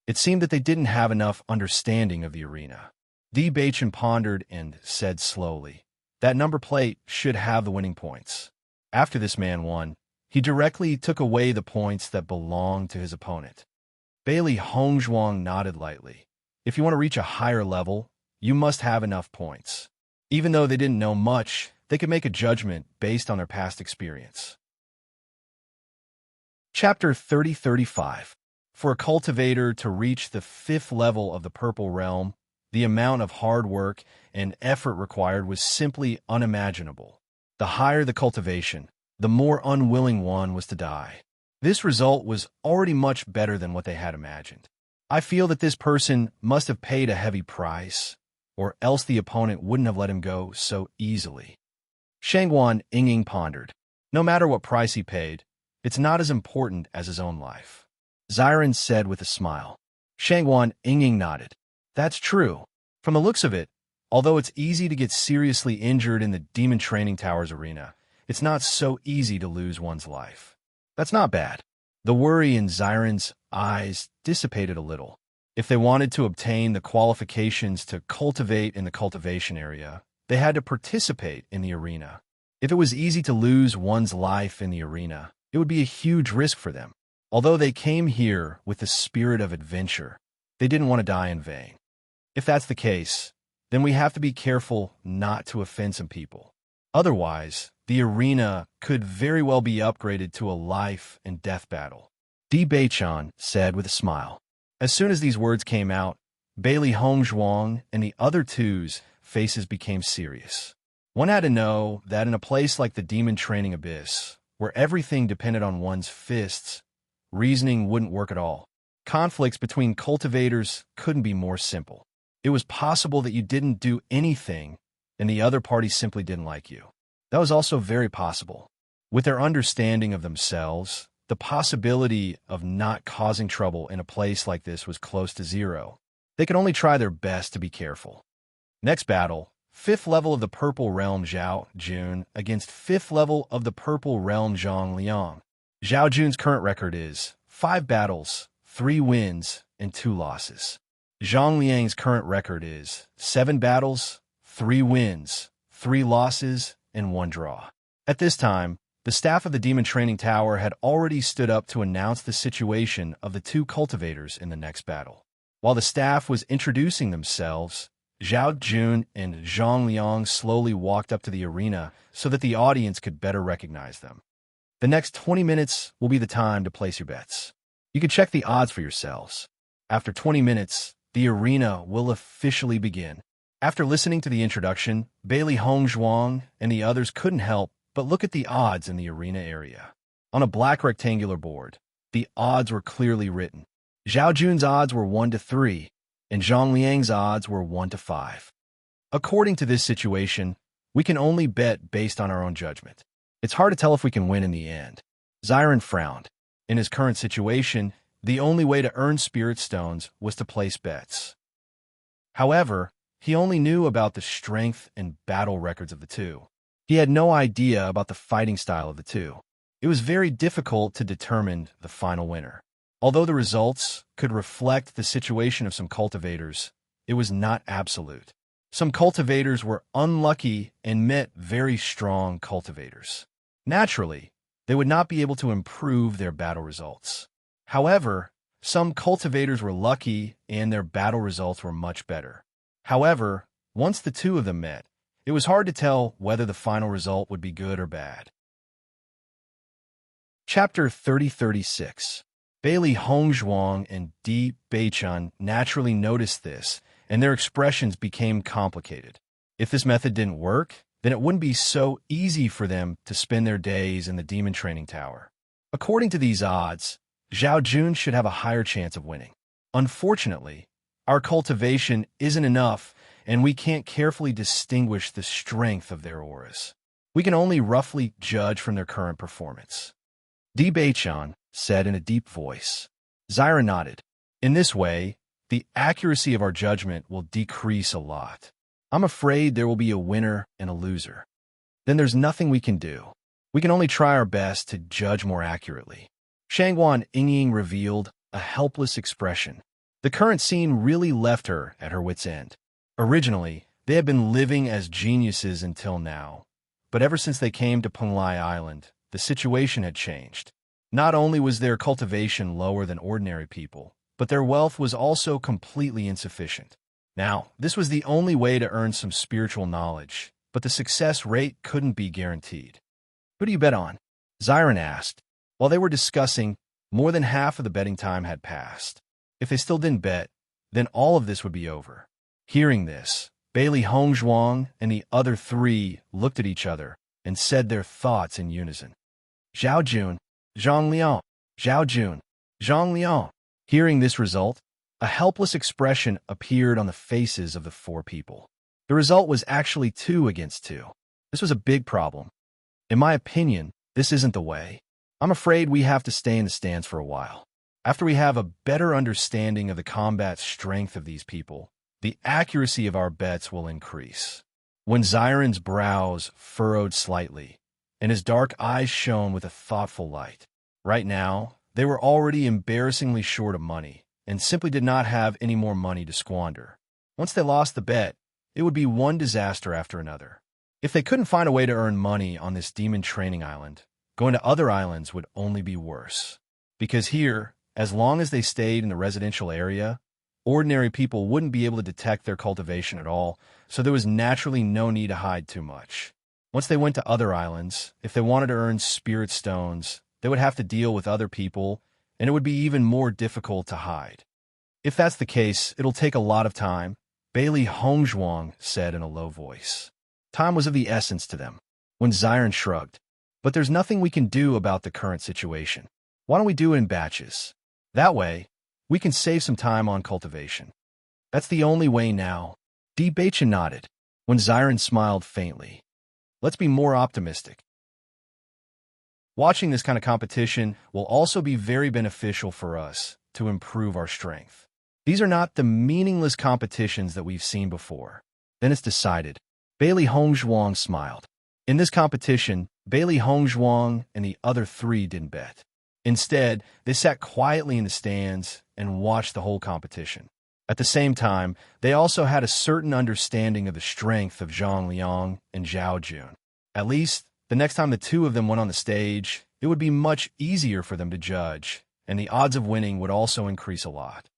It seemed that they didn't have enough understanding of the arena. Deep Beichun pondered and said slowly, that number plate should have the winning points. After this man won, he directly took away the points that belonged to his opponent. Bailey Hongzhuang nodded lightly. If you want to reach a higher level, you must have enough points. Even though they didn't know much, they could make a judgment based on their past experience. Chapter 30-35. For a cultivator to reach the 5th level of the Purple Realm, the amount of hard work and effort required was simply unimaginable. The higher the cultivation, the more unwilling one was to die. This result was already much better than what they had imagined. I feel that this person must have paid a heavy price, or else the opponent wouldn't have let him go so easily. Shangguan Ying pondered. No matter what price he paid, it's not as important as his own life. Xiren said with a smile. Shangguan Ying nodded. That's true. From the looks of it, Although it's easy to get seriously injured in the Demon Training Towers arena, it's not so easy to lose one's life. That's not bad. The worry in Xiren's eyes dissipated a little. If they wanted to obtain the qualifications to cultivate in the cultivation area, they had to participate in the arena. If it was easy to lose one's life in the arena, it would be a huge risk for them. Although they came here with the spirit of adventure, they didn't want to die in vain. If that's the case, then we have to be careful not to offend some people. Otherwise, the arena could very well be upgraded to a life and death battle. Bewitching said with a smile. As soon as these words came out, Bailey Hongzhuang and the other two's faces became serious. One had to know that in a place like the Demon Training Abyss, where everything depended on one's fists, reasoning wouldn't work at all. Conflicts between cultivators couldn't be more simple. It was possible that you didn't do anything and the other party simply didn't like you. That was also very possible. With their understanding of themselves, the possibility of not causing trouble in a place like this was close to zero. They could only try their best to be careful. Next battle, 5th level of the Purple Realm Zhao Jun against 5th level of the Purple Realm Zhang Liang. Zhao Jun's current record is 5 battles, 3 wins, and 2 losses. Zhang Liang's current record is 7 battles, 3 wins, 3 losses, and 1 draw. At this time, the staff of the Demon Training Tower had already stood up to announce the situation of the 2 cultivators in the next battle. While the staff was introducing themselves, Zhao Jun and Zhang Liang slowly walked up to the arena so that the audience could better recognize them. The next 20 minutes will be the time to place your bets. You can check the odds for yourselves. After 20 minutes, the arena will officially begin. After listening to the introduction, Bailey Hongzhuang and the others couldn't help but look at the odds in the arena area. On a black rectangular board, the odds were clearly written. Zhao Jun's odds were 1-3, and Zhang Liang's odds were 1-5. According to this situation, we can only bet based on our own judgment. It's hard to tell if we can win in the end. Xiren frowned. In his current situation, the only way to earn spirit stones was to place bets. However, he only knew about the strength and battle records of the 2. He had no idea about the fighting style of the 2. It was very difficult to determine the final winner. Although the results could reflect the situation of some cultivators, it was not absolute. Some cultivators were unlucky and met very strong cultivators. Naturally, they would not be able to improve their battle results. However, some cultivators were lucky and their battle results were much better. However, once the 2 of them met, it was hard to tell whether the final result would be good or bad. Chapter 3036. Bailey Hongzhuang and Bewitching naturally noticed this, and their expressions became complicated. If this method didn't work, then it wouldn't be so easy for them to spend their days in the Demon Training Tower. According to these odds, Zhao Jun should have a higher chance of winning. Unfortunately, our cultivation isn't enough, and we can't carefully distinguish the strength of their auras. We can only roughly judge from their current performance. Bewitching said in a deep voice. Xiren nodded. In this way, the accuracy of our judgment will decrease a lot. I'm afraid there will be a winner and a loser. Then there's nothing we can do. We can only try our best to judge more accurately. Shangguan Yingying revealed a helpless expression. The current scene really left her at her wit's end. Originally, they had been living as geniuses until now, but ever since they came to Penglai Island, the situation had changed. Not only was their cultivation lower than ordinary people, but their wealth was also completely insufficient. Now, this was the only way to earn some spiritual knowledge, but the success rate couldn't be guaranteed. Who do you bet on? Xiren asked. While they were discussing, more than half of the betting time had passed. If they still didn't bet, then all of this would be over. Hearing this, Bailey Hongzhuang and the other 3 looked at each other and said their thoughts in unison. Zhao Jun, Zhang Liang, Zhao Jun, Zhang Liang. Hearing this result, a helpless expression appeared on the faces of the 4 people. The result was actually 2 against 2. This was a big problem. In my opinion, this isn't the way. I'm afraid we have to stay in the stands for a while. After we have a better understanding of the combat strength of these people, the accuracy of our bets will increase. When Zyron's brows furrowed slightly, and his dark eyes shone with a thoughtful light. Right now, they were already embarrassingly short of money, and simply did not have any more money to squander. Once they lost the bet, it would be one disaster after another. If they couldn't find a way to earn money on this demon training island, going to other islands would only be worse. Because here, as long as they stayed in the residential area, ordinary people wouldn't be able to detect their cultivation at all, so there was naturally no need to hide too much. Once they went to other islands, if they wanted to earn spirit stones, they would have to deal with other people, and it would be even more difficult to hide. If that's the case, it'll take a lot of time, Bailey Hongzhuang said in a low voice. Time was of the essence to them. When Zyron shrugged, but there's nothing we can do about the current situation. Why don't we do it in batches? That way, we can save some time on cultivation. That's the only way now. Bewitching nodded, when Zyron smiled faintly. Let's be more optimistic. Watching this kind of competition will also be very beneficial for us to improve our strength. These are not the meaningless competitions that we've seen before. Then it's decided. Bailey Hongzhuang smiled. In this competition, Bailey Hongzhuang and the other three didn't bet. Instead, they sat quietly in the stands and watched the whole competition. At the same time, they also had a certain understanding of the strength of Zhang Liang and Zhao Jun. At least, the next time the two of them went on the stage, it would be much easier for them to judge, and the odds of winning would also increase a lot.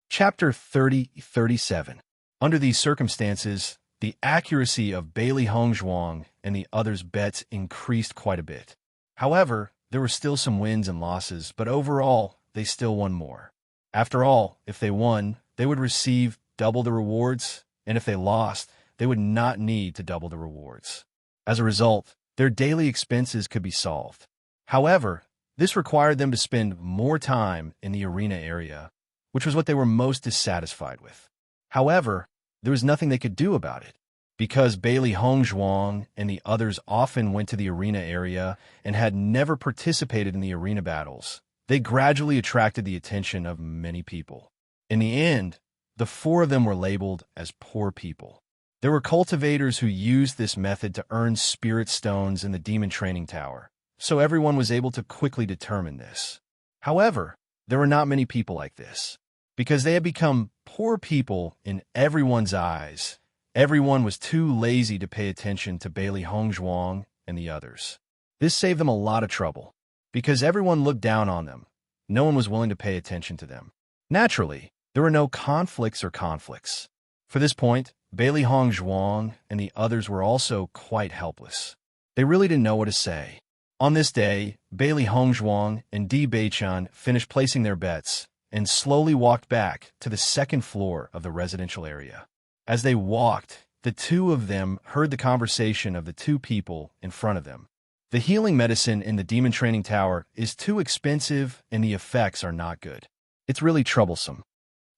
Chapter 37. Under these circumstances, the accuracy of Bailey Hongzhuang and the others' bets increased quite a bit. However, there were still some wins and losses, but overall, they still won more. After all, if they won, they would receive double the rewards, and if they lost, they would not need to double the rewards. As a result, their daily expenses could be solved. However, this required them to spend more time in the arena area, which was what they were most dissatisfied with. However, there was nothing they could do about it. Because Bailey Hongzhuang and the others often went to the arena area and had never participated in the arena battles, they gradually attracted the attention of many people. In the end, the four of them were labeled as poor people. There were cultivators who used this method to earn spirit stones in the demon training tower, so everyone was able to quickly determine this. However, there were not many people like this. Because they had become poor people in everyone's eyes, everyone was too lazy to pay attention to Bailey Hongzhuang and the others. This saved them a lot of trouble. Because everyone looked down on them, no one was willing to pay attention to them. Naturally, there were no conflicts. For this point, Bailey Hongzhuang and the others were also quite helpless. They really didn't know what to say. On this day, Bailey Hongzhuang and Di Beichan finished placing their bets and slowly walked back to the second floor of the residential area. As they walked, the two of them heard the conversation of the two people in front of them. The healing medicine in the demon training tower is too expensive and the effects are not good. It's really troublesome.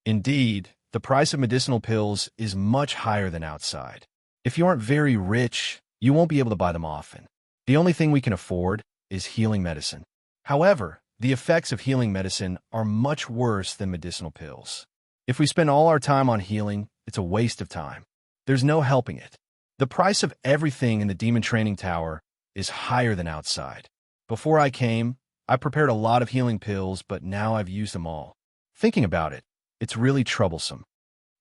Indeed, the price of medicinal pills is much higher than outside. If you aren't very rich, you won't be able to buy them often. The only thing we can afford is healing medicine. However, the effects of healing medicine are much worse than medicinal pills. If we spend all our time on healing, it's a waste of time. There's no helping it. The price of everything in the demon training tower is higher than outside. Before I came, I prepared a lot of healing pills, but now I've used them all. Thinking about it, it's really troublesome.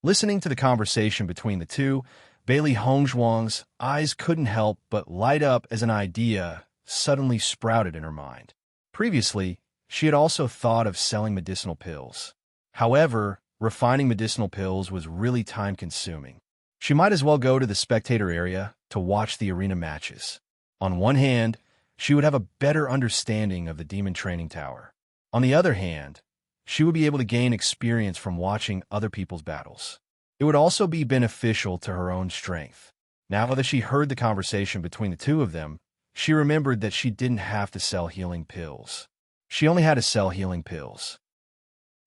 Listening to the conversation between the two, Bailey Hongzhuang's eyes couldn't help but light up as an idea suddenly sprouted in her mind. Previously, she had also thought of selling medicinal pills. However, refining medicinal pills was really time-consuming. She might as well go to the spectator area to watch the arena matches. On one hand, she would have a better understanding of the demon training tower. On the other hand, she would be able to gain experience from watching other people's battles. It would also be beneficial to her own strength. Now that she heard the conversation between the two of them, she remembered that she didn't have to sell healing pills. She only had to sell healing pills.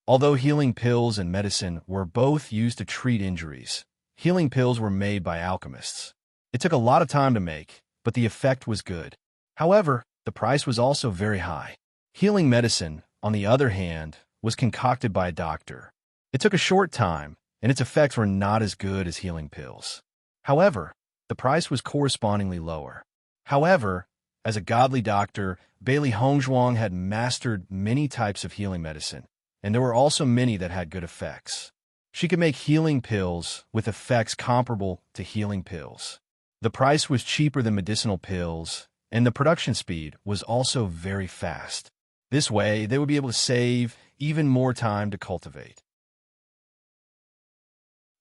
Although healing pills and medicine were both used to treat injuries, healing pills were made by alchemists. It took a lot of time to make, but the effect was good. However, the price was also very high. Healing medicine, on the other hand, was concocted by a doctor. It took a short time, and its effects were not as good as healing pills. However, the price was correspondingly lower. However, as a godly doctor, Bailey Hongzhuang had mastered many types of healing medicine, and there were also many that had good effects. She could make healing pills with effects comparable to healing pills. The price was cheaper than medicinal pills, and the production speed was also very fast. This way, they would be able to save even more time to cultivate.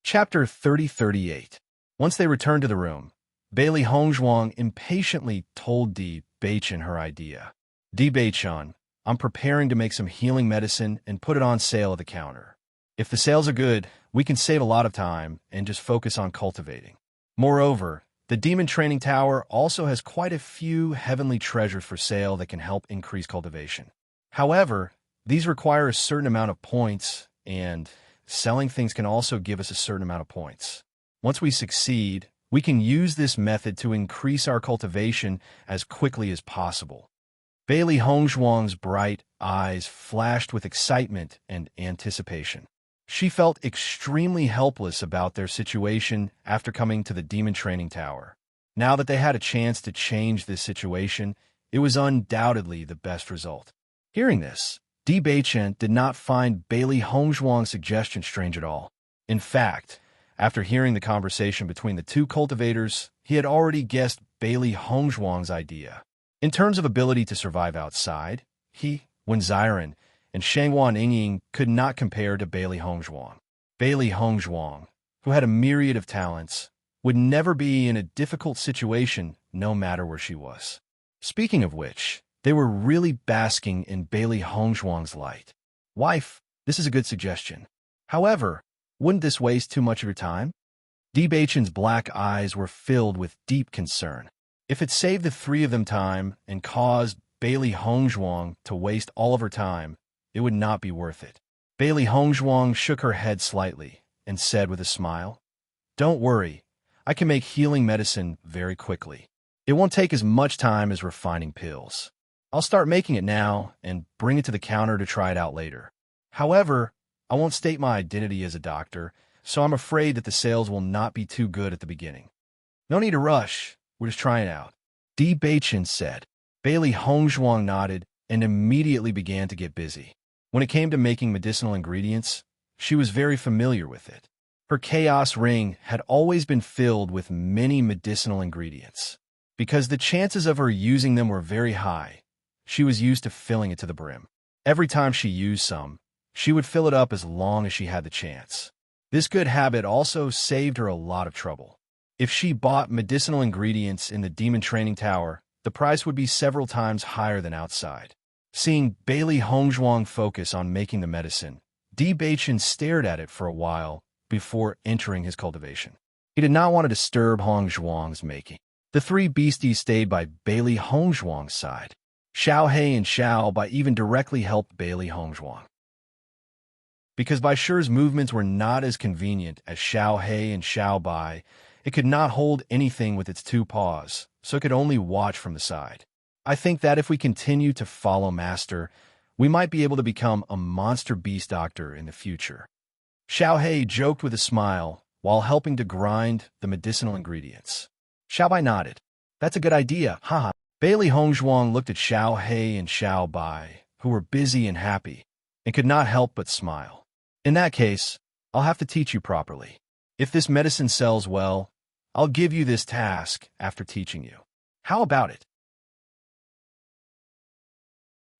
Chapter 3038. Once they returned to the room, Bailey Hongzhuang impatiently told Bewitching her idea. Bewitching, I'm preparing to make some healing medicine and put it on sale at the counter. If the sales are good, we can save a lot of time and just focus on cultivating. Moreover, the Demon Training Tower also has quite a few heavenly treasures for sale that can help increase cultivation. However, these require a certain amount of points, and selling things can also give us a certain amount of points. Once we succeed, we can use this method to increase our cultivation as quickly as possible. Bailey Hongzhuang's bright eyes flashed with excitement and anticipation. She felt extremely helpless about their situation after coming to the Demon Training Tower. Now that they had a chance to change this situation, it was undoubtedly the best result. Hearing this, Bewitching did not find Bailey Hongzhuang's suggestion strange at all. In fact, after hearing the conversation between the two cultivators, he had already guessed Bailey Hongzhuang's idea. In terms of ability to survive outside, he, Wenziren, and Shangwan Yingying could not compare to Bailey Hongzhuang. Bailey Hongzhuang, who had a myriad of talents, would never be in a difficult situation no matter where she was. Speaking of which, they were really basking in Bailey Hongzhuang's light. Wife, this is a good suggestion. However, wouldn't this waste too much of your time? Bewitching's black eyes were filled with deep concern. If it saved the three of them time and caused Bailey Hongzhuang to waste all of her time, it would not be worth it. Bailey Hongzhuang shook her head slightly and said with a smile, Don't worry, I can make healing medicine very quickly. It won't take as much time as refining pills. I'll start making it now and bring it to the counter to try it out later. However, I won't state my identity as a doctor, so I'm afraid that the sales will not be too good at the beginning. No need to rush, we're just trying it out. Bewitching said. Bailey Hongzhuang nodded and immediately began to get busy. When it came to making medicinal ingredients, she was very familiar with it. Her chaos ring had always been filled with many medicinal ingredients. Because the chances of her using them were very high, she was used to filling it to the brim. Every time she used some, she would fill it up as long as she had the chance. This good habit also saved her a lot of trouble. If she bought medicinal ingredients in the Demon Training Tower, the price would be several times higher than outside. Seeing Bailey Hongzhuang focus on making the medicine, Bewitching stared at it for a while before entering his cultivation. He did not want to disturb Hongzhuang's making. The three beasties stayed by Bailey Hongzhuang's side. Xiao He and Xiao Bai even directly helped Bailey Hongzhuang. Because Bai Shi's movements were not as convenient as Xiao He and Xiao Bai, it could not hold anything with its two paws, so it could only watch from the side. I think that if we continue to follow Master, we might be able to become a monster beast doctor in the future. Xiao He joked with a smile while helping to grind the medicinal ingredients. Xiao Bai nodded. That's a good idea, haha. Bailey Hongzhuang looked at Xiao He and Xiao Bai, who were busy and happy, and could not help but smile. In that case, I'll have to teach you properly. If this medicine sells well, I'll give you this task after teaching you. How about it?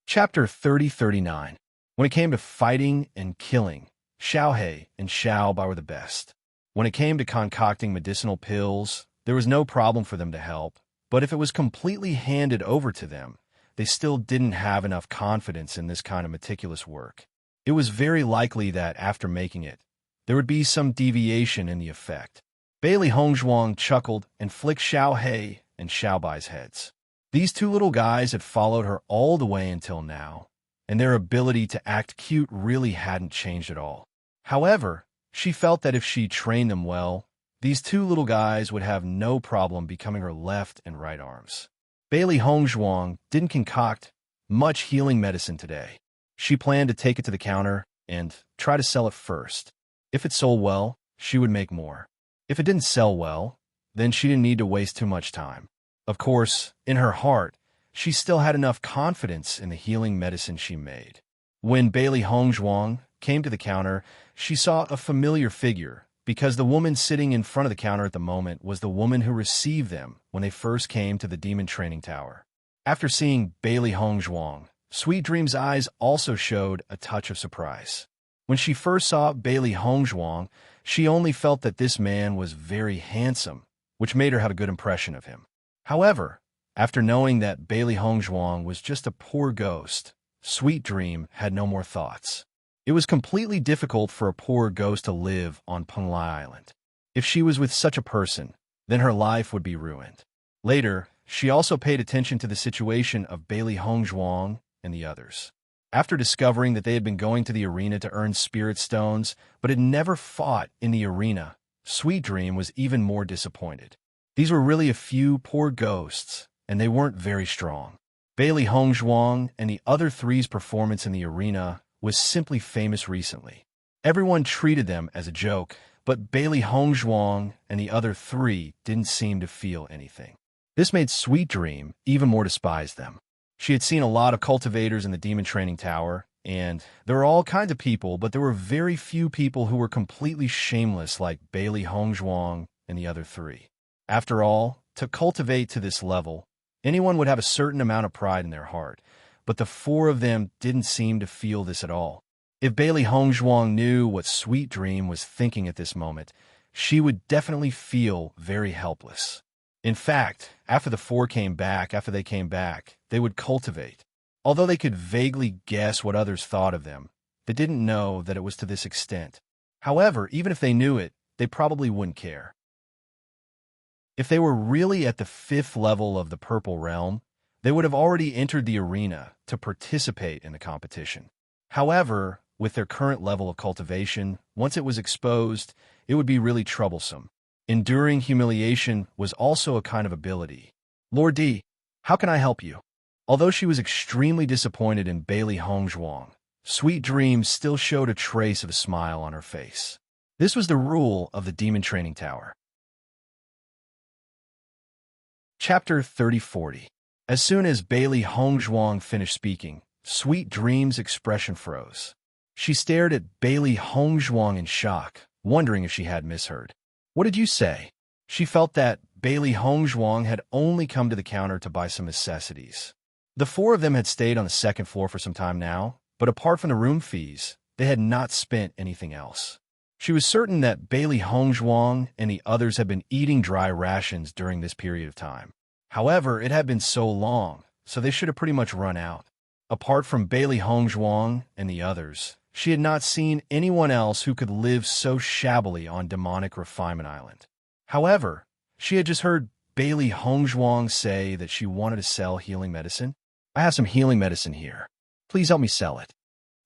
Chapter 3039. When it came to fighting and killing, Xiao He and Xiao Bai were the best. When it came to concocting medicinal pills, there was no problem for them to help, but if it was completely handed over to them, they still didn't have enough confidence in this kind of meticulous work. It was very likely that after making it, there would be some deviation in the effect. Bailey Hongzhuang chuckled and flicked Xiao He and Xiao Bai's heads. These two little guys had followed her all the way until now, and their ability to act cute really hadn't changed at all. However, she felt that if she trained them well, these two little guys would have no problem becoming her left and right arms. Bailey Hongzhuang didn't concoct much healing medicine today. She planned to take it to the counter and try to sell it first. If it sold well, she would make more. If it didn't sell well, then she didn't need to waste too much time. Of course, in her heart, she still had enough confidence in the healing medicine she made. When Bailey Hongzhuang came to the counter, she saw a familiar figure, because the woman sitting in front of the counter at the moment was the woman who received them when they first came to the demon training tower. After seeing Bailey Hongzhuang, Sweet Dream's eyes also showed a touch of surprise. When she first saw Bailey Hongzhuang, she only felt that this man was very handsome, which made her have a good impression of him. However, after knowing that Bailey Hongzhuang was just a poor ghost, Sweet Dream had no more thoughts. It was completely difficult for a poor ghost to live on Penglai Island. If she was with such a person, then her life would be ruined. Later, she also paid attention to the situation of Bailey Hongzhuang and the others. After discovering that they had been going to the arena to earn spirit stones, but had never fought in the arena, Sweet Dream was even more disappointed. These were really a few poor ghosts, and they weren't very strong. Bailey Hongzhuang and the other three's performance in the arena was simply famous recently. Everyone treated them as a joke, but Bailey Hongzhuang and the other three didn't seem to feel anything. This made Sweet Dream even more despise them. She had seen a lot of cultivators in the demon training tower, and there were all kinds of people, but there were very few people who were completely shameless like Bailey Hongzhuang and the other three. After all, to cultivate to this level, anyone would have a certain amount of pride in their heart, but the four of them didn't seem to feel this at all. If Bailey Hongzhuang knew what Sweet Dream was thinking at this moment, she would definitely feel very helpless. In fact, after they came back, they would cultivate. Although they could vaguely guess what others thought of them, they didn't know that it was to this extent. However, even if they knew it, they probably wouldn't care. If they were really at the 5th level of the Purple Realm, they would have already entered the arena to participate in the competition. However, with their current level of cultivation, once it was exposed, it would be really troublesome. Enduring humiliation was also a kind of ability. Lord D, how can I help you? Although she was extremely disappointed in Bailey Hongzhuang, Sweet Dream still showed a trace of a smile on her face. This was the rule of the Demon Training Tower. Chapter 3040. As soon as Bailey Hongzhuang finished speaking, Sweet Dream's expression froze. She stared at Bailey Hongzhuang in shock, wondering if she had misheard. What did you say? She felt that Bailey Hongzhuang had only come to the counter to buy some necessities. The four of them had stayed on the 2nd floor for some time now, but apart from the room fees, they had not spent anything else. She was certain that Bailey Hongzhuang and the others had been eating dry rations during this period of time. However, it had been so long, so they should have pretty much run out. Apart from Bailey Hongzhuang and the others, she had not seen anyone else who could live so shabbily on Demonic Refinement Island. However, she had just heard Bailey Hongzhuang say that she wanted to sell healing medicine. I have some healing medicine here. Please help me sell it.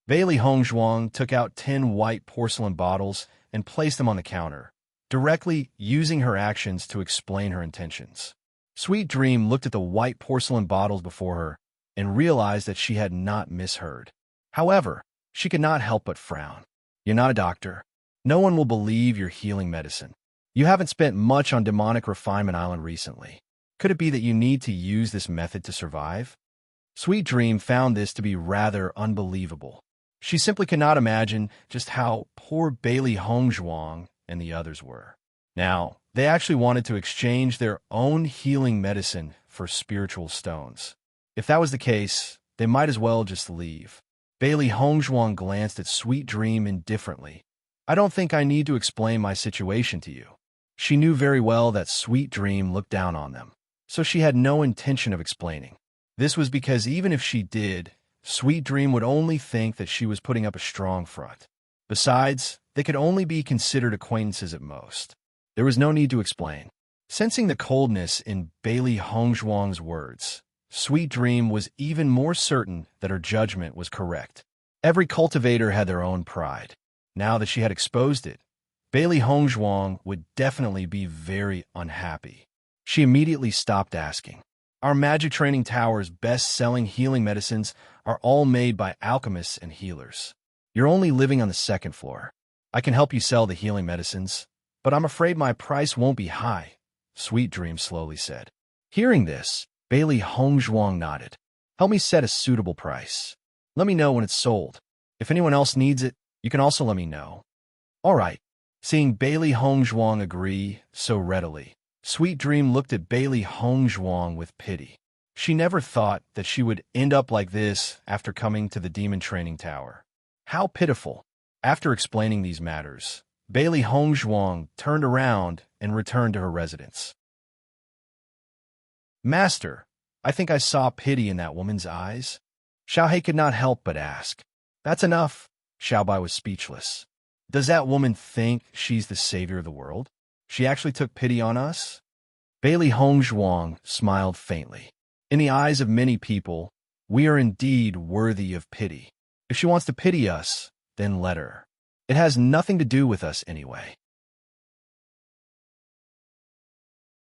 Bailey Hongzhuang took out 10 white porcelain bottles and placed them on the counter, directly using her actions to explain her intentions. Sweet Dream looked at the white porcelain bottles before her and realized that she had not misheard. However, she could not help but frown. You're not a doctor. No one will believe your healing medicine. You haven't spent much on Demonic Refinement Island recently. Could it be that you need to use this method to survive? Sweet Dream found this to be rather unbelievable. She simply could not imagine just how poor Bailey Hongzhuang and the others were. Now, they actually wanted to exchange their own healing medicine for spiritual stones. If that was the case, they might as well just leave. Bailey Hongzhuang glanced at Sweet Dream indifferently. I don't think I need to explain my situation to you. She knew very well that Sweet Dream looked down on them, so she had no intention of explaining. This was because even if she did, Sweet Dream would only think that she was putting up a strong front. Besides, they could only be considered acquaintances at most. There was no need to explain. Sensing the coldness in Bailey Hongzhuang's words, Sweet Dream was even more certain that her judgment was correct. Every cultivator had their own pride. Now that she had exposed it, Bailey Hongzhuang would definitely be very unhappy. She immediately stopped asking. Our magic training tower's best-selling healing medicines are all made by alchemists and healers. You're only living on the second floor. I can help you sell the healing medicines, but I'm afraid my price won't be high, Sweet Dream slowly said. Hearing this, Bailey Hongzhuang nodded. Help me set a suitable price. Let me know when it's sold. If anyone else needs it, you can also let me know. All right. Seeing Bailey Hongzhuang agree so readily, Sweet Dream looked at Bailey Hongzhuang with pity. She never thought that she would end up like this after coming to the demon training tower. How pitiful. After explaining these matters, Bailey Hongzhuang turned around and returned to her residence. Master, I think I saw pity in that woman's eyes. Xiaohei could not help but ask. That's enough. Xiaobai was speechless. Does that woman think she's the savior of the world? She actually took pity on us? Bailey Hongzhuang smiled faintly. In the eyes of many people, we are indeed worthy of pity. If she wants to pity us, then let her. It has nothing to do with us anyway.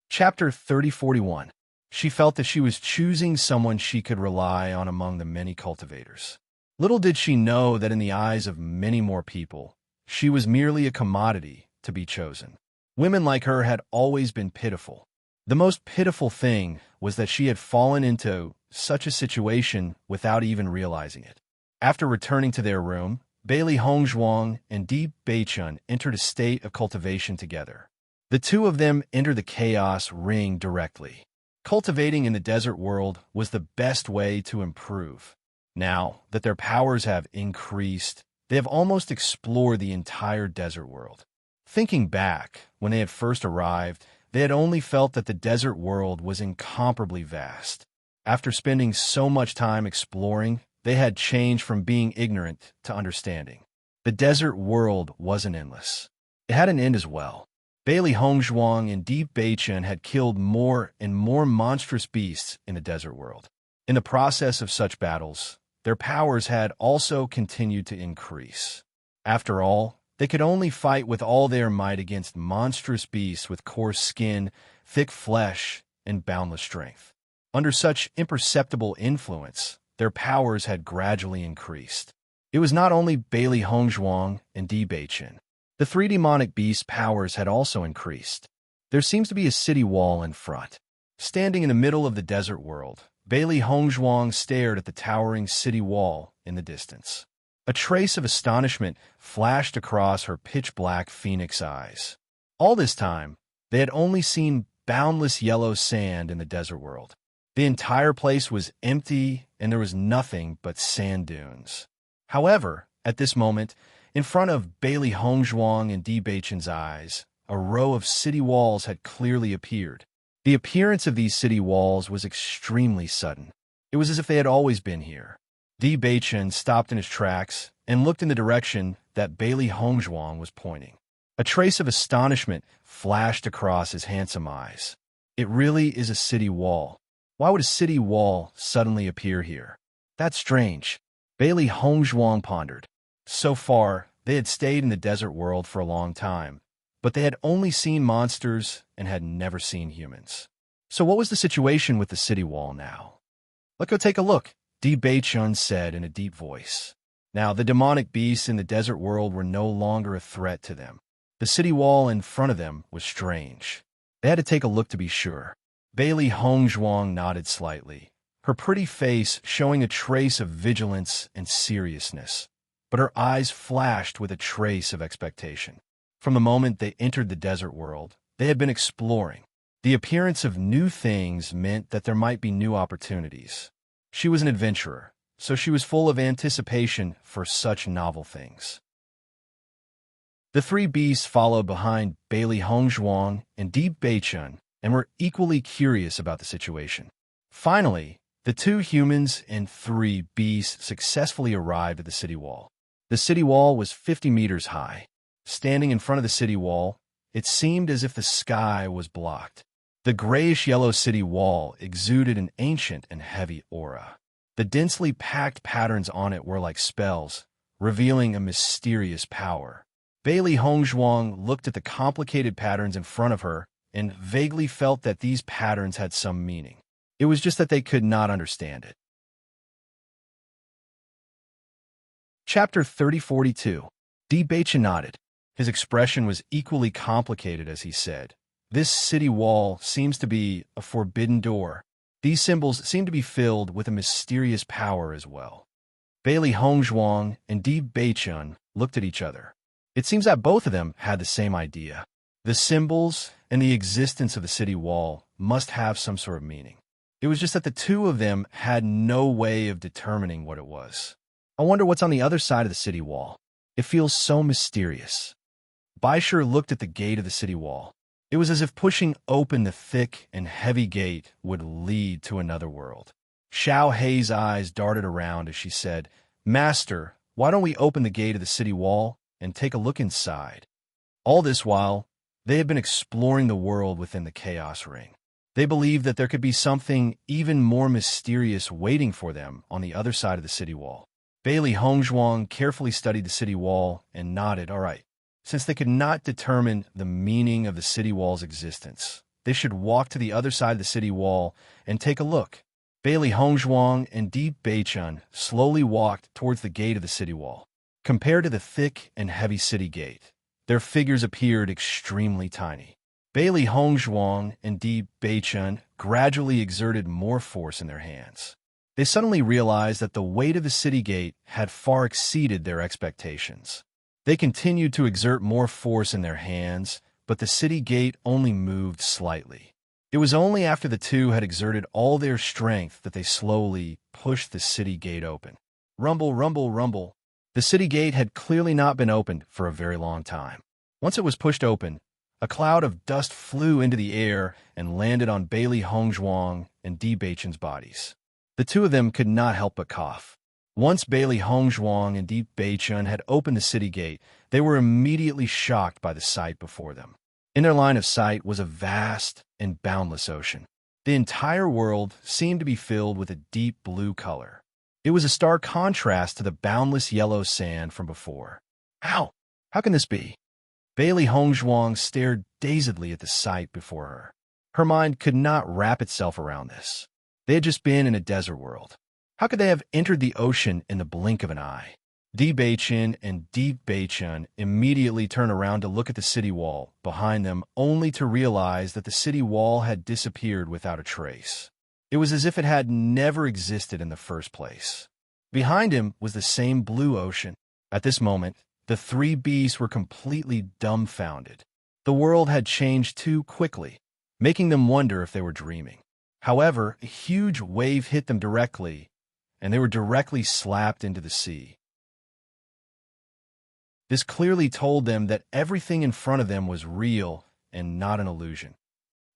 Chapter 3041. She felt that she was choosing someone she could rely on among the many cultivators. Little did she know that in the eyes of many more people, she was merely a commodity to be chosen. Women like her had always been pitiful. The most pitiful thing was that she had fallen into such a situation without even realizing it. After returning to their room, Bailey Hongzhuang and Di Beichun entered a state of cultivation together. The two of them entered the chaos ring directly. Cultivating in the desert world was the best way to improve. Now that their powers have increased, they have almost explored the entire desert world. Thinking back, when they had first arrived, they had only felt that the desert world was incomparably vast. After spending so much time exploring, they had changed from being ignorant to understanding. The desert world wasn't endless. It had an end as well. Bailey Hongzhuang and Di Beichun had killed more and more monstrous beasts in the desert world. In the process of such battles, their powers had also continued to increase. After all, they could only fight with all their might against monstrous beasts with coarse skin, thick flesh, and boundless strength. Under such imperceptible influence, their powers had gradually increased. It was not only Bailey Hongzhuang and Di Beichun. The three demonic beasts' powers had also increased. There seems to be a city wall in front. Standing in the middle of the desert world, Bailey Hongzhuang stared at the towering city wall in the distance. A trace of astonishment flashed across her pitch-black phoenix eyes. All this time, they had only seen boundless yellow sand in the desert world. The entire place was empty, and there was nothing but sand dunes. However, at this moment, in front of Bailey Hongzhuang and Di Beichun's eyes, a row of city walls had clearly appeared. The appearance of these city walls was extremely sudden. It was as if they had always been here. Di Beichun stopped in his tracks and looked in the direction that Bailey Hongzhuang was pointing. A trace of astonishment flashed across his handsome eyes. It really is a city wall. Why would a city wall suddenly appear here? That's strange. Bailey Hongzhuang pondered. So far, they had stayed in the desert world for a long time, but they had only seen monsters and had never seen humans. So what was the situation with the city wall now? Let's go take a look, Di Beichun said in a deep voice. Now, the demonic beasts in the desert world were no longer a threat to them. The city wall in front of them was strange. They had to take a look to be sure. Bailey Hongzhuang nodded slightly, her pretty face showing a trace of vigilance and seriousness, but her eyes flashed with a trace of expectation. From the moment they entered the desert world, they had been exploring. The appearance of new things meant that there might be new opportunities. She was an adventurer, so she was full of anticipation for such novel things. The three beasts followed behind Bailey Hongzhuang and Di Beichun and were equally curious about the situation. Finally, the two humans and three beasts successfully arrived at the city wall. The city wall was 50 meters high. Standing in front of the city wall, it seemed as if the sky was blocked. The grayish-yellow city wall exuded an ancient and heavy aura. The densely packed patterns on it were like spells, revealing a mysterious power. Bailey Hongzhuang looked at the complicated patterns in front of her and vaguely felt that these patterns had some meaning. It was just that they could not understand it. Chapter 3042. Bewitching nodded. His expression was equally complicated as he said, "This city wall seems to be a forbidden door. These symbols seem to be filled with a mysterious power as well." Bailey Hongzhuang and Bewitching looked at each other. It seems that both of them had the same idea. The symbols and the existence of the city wall must have some sort of meaning. It was just that the two of them had no way of determining what it was. "I wonder what's on the other side of the city wall. It feels so mysterious." Baisher looked at the gate of the city wall. It was as if pushing open the thick and heavy gate would lead to another world. Xiao Hei's eyes darted around as she said, "Master, why don't we open the gate of the city wall and take a look inside?" All this while, they had been exploring the world within the Chaos Ring. They believed that there could be something even more mysterious waiting for them on the other side of the city wall. Bailey Hongzhuang carefully studied the city wall and nodded, "All right. Since they could not determine the meaning of the city wall's existence, they should walk to the other side of the city wall and take a look." Bailey Hongzhuang and Bewitching slowly walked towards the gate of the city wall. Compared to the thick and heavy city gate, their figures appeared extremely tiny. Bailey Hongzhuang and Bewitching gradually exerted more force in their hands. They suddenly realized that the weight of the city gate had far exceeded their expectations. They continued to exert more force in their hands, but the city gate only moved slightly. It was only after the two had exerted all their strength that they slowly pushed the city gate open. Rumble, rumble, rumble. The city gate had clearly not been opened for a very long time. Once it was pushed open, a cloud of dust flew into the air and landed on Bailey Hongzhuang and Bewitching's bodies. The two of them could not help but cough. Once Bailey Hongzhuang and Bewitching had opened the city gate, they were immediately shocked by the sight before them. In their line of sight was a vast and boundless ocean. The entire world seemed to be filled with a deep blue color. It was a stark contrast to the boundless yellow sand from before. How? How can this be? Bailey Hongzhuang stared dazedly at the sight before her. Her mind could not wrap itself around this. They had just been in a desert world. How could they have entered the ocean in the blink of an eye? Bewitching and Bewitching immediately turned around to look at the city wall behind them, only to realize that the city wall had disappeared without a trace. It was as if it had never existed in the first place. Behind him was the same blue ocean. At this moment, the three beasts were completely dumbfounded. The world had changed too quickly, making them wonder if they were dreaming. However, a huge wave hit them directly, and they were directly slapped into the sea. This clearly told them that everything in front of them was real and not an illusion.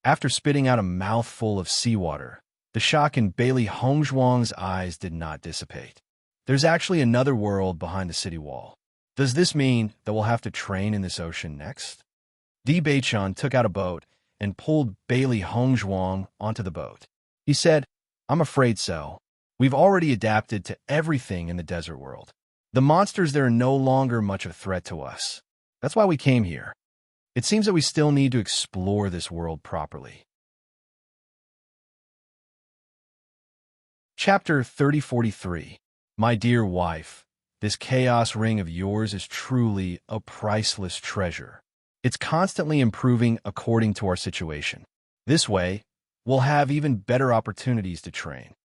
After spitting out a mouthful of seawater, the shock in Bailey Hongzhuang's eyes did not dissipate. There's actually another world behind the city wall. Does this mean that we'll have to train in this ocean next? Bewitching took out a boat and pulled Bailey Hongzhuang onto the boat. He said, "I'm afraid so. We've already adapted to everything in the desert world. The monsters there are no longer much of a threat to us. That's why we came here. It seems that we still need to explore this world properly." Chapter 3043. My dear wife, this chaos ring of yours is truly a priceless treasure. It's constantly improving according to our situation. This way, we'll have even better opportunities to train.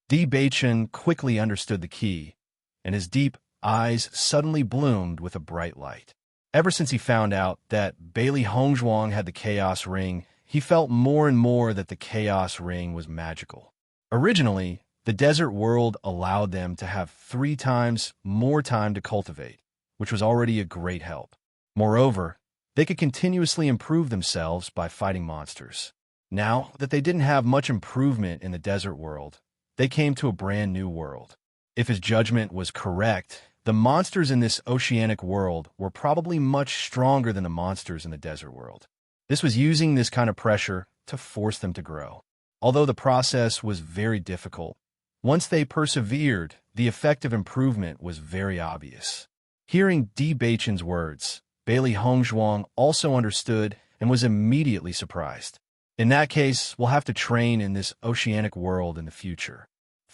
Bewitching quickly understood the key, and his deep eyes suddenly bloomed with a bright light. Ever since he found out that Bailey Hongzhuang had the Chaos Ring, he felt more and more that the Chaos Ring was magical. Originally, the desert world allowed them to have 3 times more time to cultivate, which was already a great help. Moreover, they could continuously improve themselves by fighting monsters. Now that they didn't have much improvement in the desert world, they came to a brand new world. If his judgment was correct, the monsters in this oceanic world were probably much stronger than the monsters in the desert world. This was using this kind of pressure to force them to grow. Although the process was very difficult, once they persevered, the effect of improvement was very obvious. Hearing Bewitching's words, Bailey Hongzhuang also understood and was immediately surprised. In that case, we'll have to train in this oceanic world in the future.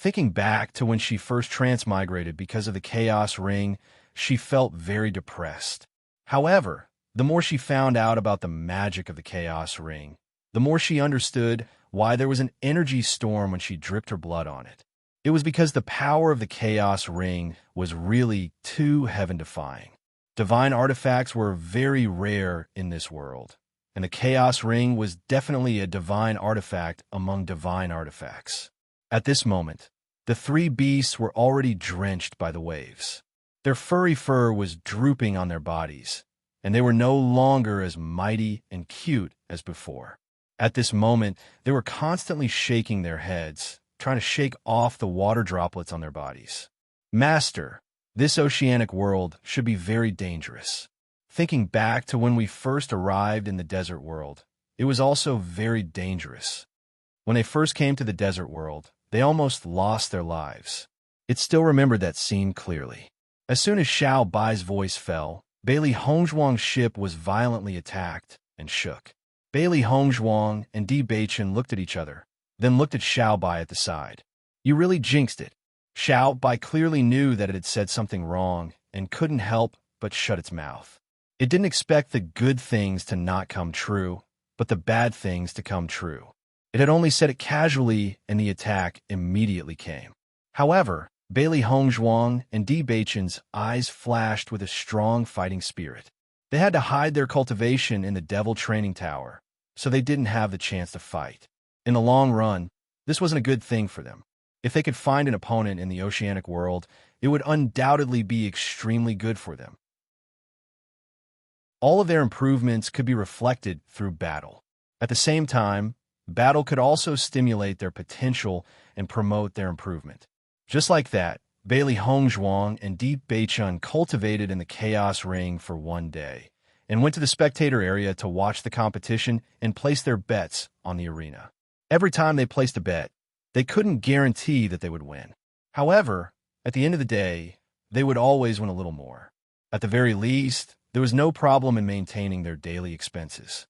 Thinking back to when she first transmigrated because of the Chaos Ring, she felt very depressed. However, the more she found out about the magic of the Chaos Ring, the more she understood why there was an energy storm when she dripped her blood on it. It was because the power of the Chaos Ring was really too heaven-defying. Divine artifacts were very rare in this world, and the Chaos Ring was definitely a divine artifact among divine artifacts. At this moment, the three beasts were already drenched by the waves. Their furry fur was drooping on their bodies, and they were no longer as mighty and cute as before. At this moment, they were constantly shaking their heads, trying to shake off the water droplets on their bodies. Master, this oceanic world should be very dangerous. Thinking back to when we first arrived in the desert world, it was also very dangerous. When they first came to the desert world, they almost lost their lives. It still remembered that scene clearly. As soon as Xiao Bai's voice fell, Bailey Hongzhuang's ship was violently attacked and shook. Bailey Hongzhuang and Di Beichen looked at each other, then looked at Xiao Bai at the side. You really jinxed it. Xiao Bai clearly knew that it had said something wrong and couldn't help but shut its mouth. It didn't expect the good things to not come true, but the bad things to come true. It had only said it casually, and the attack immediately came. However, Bailey Hongzhuang and Di Beichen's eyes flashed with a strong fighting spirit. They had to hide their cultivation in the Devil Training Tower, so they didn't have the chance to fight. In the long run, this wasn't a good thing for them. If they could find an opponent in the oceanic world, it would undoubtedly be extremely good for them. All of their improvements could be reflected through battle. At the same time, battle could also stimulate their potential and promote their improvement. Just like that, Bailey Hongzhuang and Di Beichen cultivated in the Chaos Ring for one day, and went to the spectator area to watch the competition and place their bets on the arena. Every time they placed a bet, they couldn't guarantee that they would win. However, at the end of the day, they would always win a little more. At the very least, there was no problem in maintaining their daily expenses.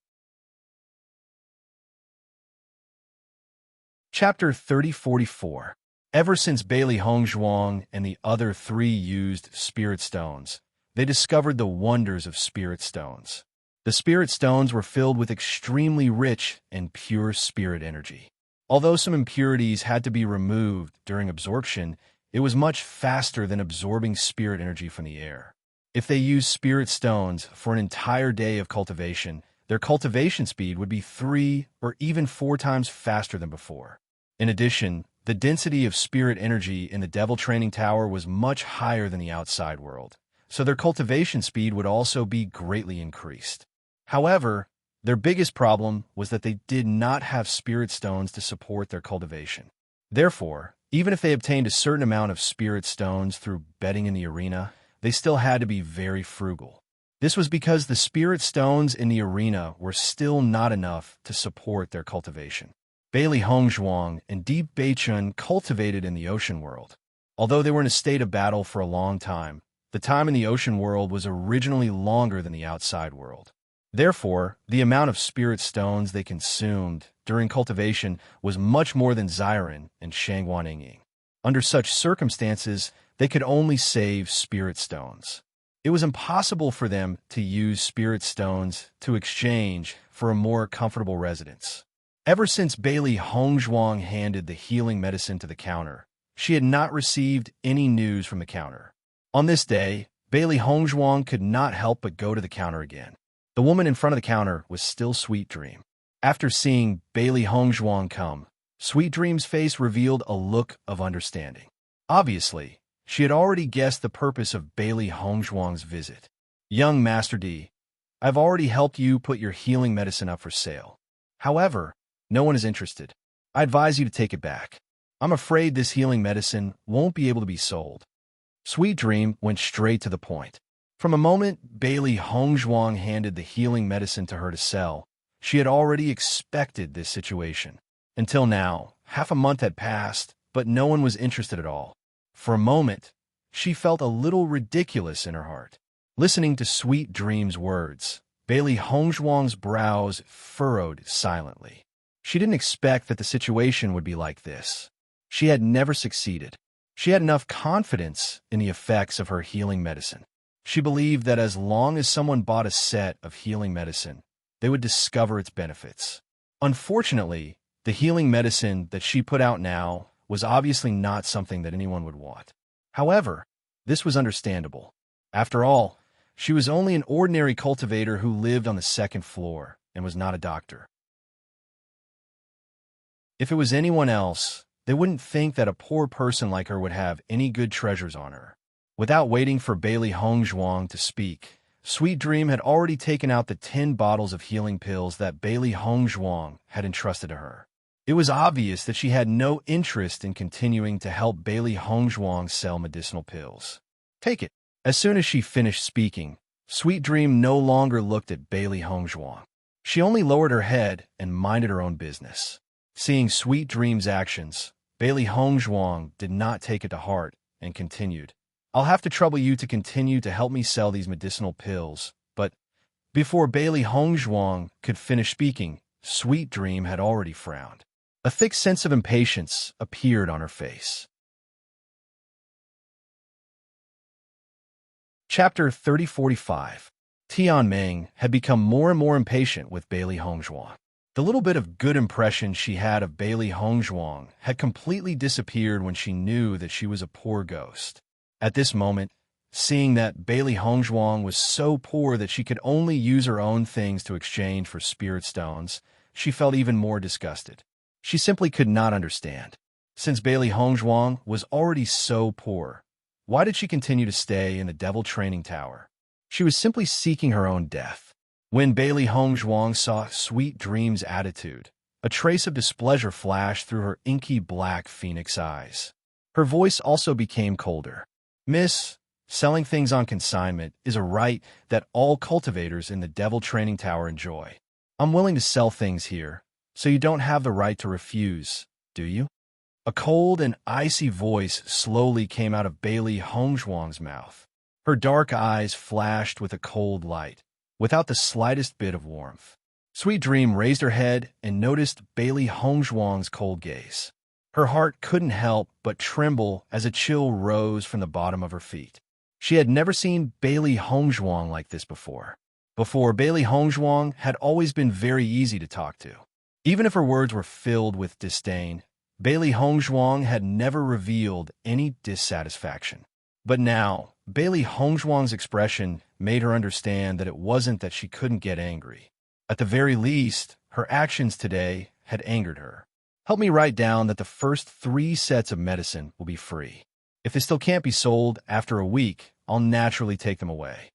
Chapter 3044. Ever since Bailey Hongzhuang and the other three used spirit stones, they discovered the wonders of spirit stones. The spirit stones were filled with extremely rich and pure spirit energy. Although some impurities had to be removed during absorption, it was much faster than absorbing spirit energy from the air. If they used spirit stones for an entire day of cultivation, their cultivation speed would be 3 or even 4 times faster than before. In addition, the density of spirit energy in the Devil Training Tower was much higher than the outside world, so their cultivation speed would also be greatly increased. However, their biggest problem was that they did not have spirit stones to support their cultivation. Therefore, even if they obtained a certain amount of spirit stones through betting in the arena, they still had to be very frugal. This was because the spirit stones in the arena were still not enough to support their cultivation. Bailey Hongzhuang and Di Beichen cultivated in the ocean world. Although they were in a state of battle for a long time, the time in the ocean world was originally longer than the outside world. Therefore, the amount of spirit stones they consumed during cultivation was much more than Xiren and Shangguaninging. Under such circumstances, they could only save spirit stones. It was impossible for them to use spirit stones to exchange for a more comfortable residence. Ever since Bailey Hongzhuang handed the healing medicine to the counter, she had not received any news from the counter. On this day, Bailey Hongzhuang could not help but go to the counter again. The woman in front of the counter was still Sweet Dream. After seeing Bailey Hongzhuang come, Sweet Dream's face revealed a look of understanding. Obviously, she had already guessed the purpose of Bailey Hongzhuang's visit. Young Master D, I've already helped you put your healing medicine up for sale. However, no one is interested. I advise you to take it back. I'm afraid this healing medicine won't be able to be sold. Sweet Dream went straight to the point. From a moment Bailey Hongzhuang handed the healing medicine to her to sell, she had already expected this situation. Until now, half a month had passed, but no one was interested at all. For a moment, she felt a little ridiculous in her heart. Listening to Sweet Dream's words, Bailey Hongzhuang's brows furrowed silently. She didn't expect that the situation would be like this. She had never succeeded. She had enough confidence in the effects of her healing medicine. She believed that as long as someone bought a set of healing medicine, they would discover its benefits. Unfortunately, the healing medicine that she put out now was obviously not something that anyone would want. However, this was understandable. After all, she was only an ordinary cultivator who lived on the second floor and was not a doctor. If it was anyone else, they wouldn't think that a poor person like her would have any good treasures on her. Without waiting for Bailey Hongzhuang to speak, Sweet Dream had already taken out the 10 bottles of healing pills that Bailey Hongzhuang had entrusted to her. It was obvious that she had no interest in continuing to help Bailey Hongzhuang sell medicinal pills. Take it. As soon as she finished speaking, Sweet Dream no longer looked at Bailey Hongzhuang. She only lowered her head and minded her own business. Seeing Sweet Dream's actions, Bailey Hongzhuang did not take it to heart and continued, "I'll have to trouble you to continue to help me sell these medicinal pills," but before Bailey Hongzhuang could finish speaking, Sweet Dream had already frowned. A thick sense of impatience appeared on her face. Chapter 3045. Tianming had become more and more impatient with Bailey Hongzhuang. The little bit of good impression she had of Bailey Hongzhuang had completely disappeared when she knew that she was a poor ghost. At this moment, seeing that Bailey Hongzhuang was so poor that she could only use her own things to exchange for spirit stones, she felt even more disgusted. She simply could not understand. Since Bailey Hongzhuang was already so poor, why did she continue to stay in the Devil Training Tower? She was simply seeking her own death. When Bailey Hongzhuang saw Sweet Dream's attitude, a trace of displeasure flashed through her inky black phoenix eyes. Her voice also became colder. "Miss, selling things on consignment is a right that all cultivators in the Devil Training Tower enjoy. I'm willing to sell things here, so you don't have the right to refuse, do you?" A cold and icy voice slowly came out of Bailey Hongzhuang's mouth. Her dark eyes flashed with a cold light, without the slightest bit of warmth. Sweet Dream raised her head and noticed Bailey Hongzhuang's cold gaze. Her heart couldn't help but tremble as a chill rose from the bottom of her feet. She had never seen Bailey Hongzhuang like this before. Bailey Hongzhuang had always been very easy to talk to. Even if her words were filled with disdain, Bailey Hongzhuang had never revealed any dissatisfaction. But now, Bailey Hongzhuang's expression made her understand that it wasn't that she couldn't get angry. At the very least, her actions today had angered her. "Help me write down that the first 3 sets of medicine will be free. If they still can't be sold after a week, I'll naturally take them away."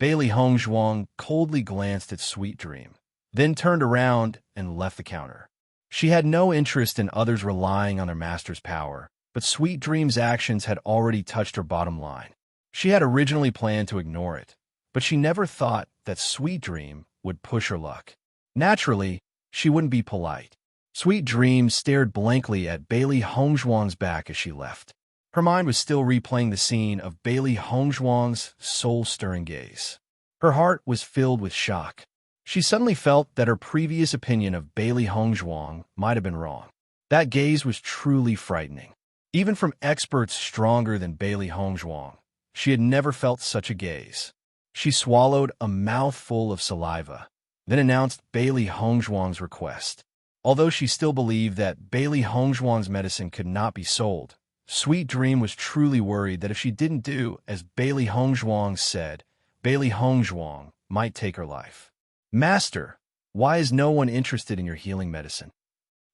Bailey Hongzhuang coldly glanced at Sweet Dream, then turned around and left the counter. She had no interest in others relying on their master's power, but Sweet Dream's actions had already touched her bottom line. She had originally planned to ignore it, but she never thought that Sweet Dream would push her luck. Naturally, she wouldn't be polite. Sweet Dream stared blankly at Bailey Hongzhuang's back as she left. Her mind was still replaying the scene of Bailey Hongzhuang's soul-stirring gaze. Her heart was filled with shock. She suddenly felt that her previous opinion of Bailey Hongzhuang might have been wrong. That gaze was truly frightening. Even from experts stronger than Bailey Hongzhuang, she had never felt such a gaze. She swallowed a mouthful of saliva, then announced Bailey Hongzhuang's request. Although she still believed that Bailey Hongzhuang's medicine could not be sold, Sweet Dream was truly worried that if she didn't do as Bailey Hongzhuang said, Bailey Hongzhuang might take her life. "Master, why is no one interested in your healing medicine?"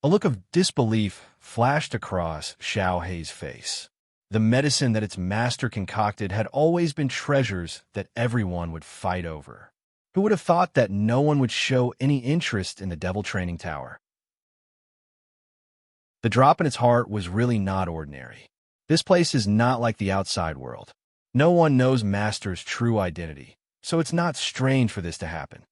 A look of disbelief flashed across Xiao Hei's face. The medicine that its master concocted had always been treasures that everyone would fight over. Who would have thought that no one would show any interest in the Devil Training Tower? The drop in its heart was really not ordinary. This place is not like the outside world. No one knows Master's true identity, so it's not strange for this to happen.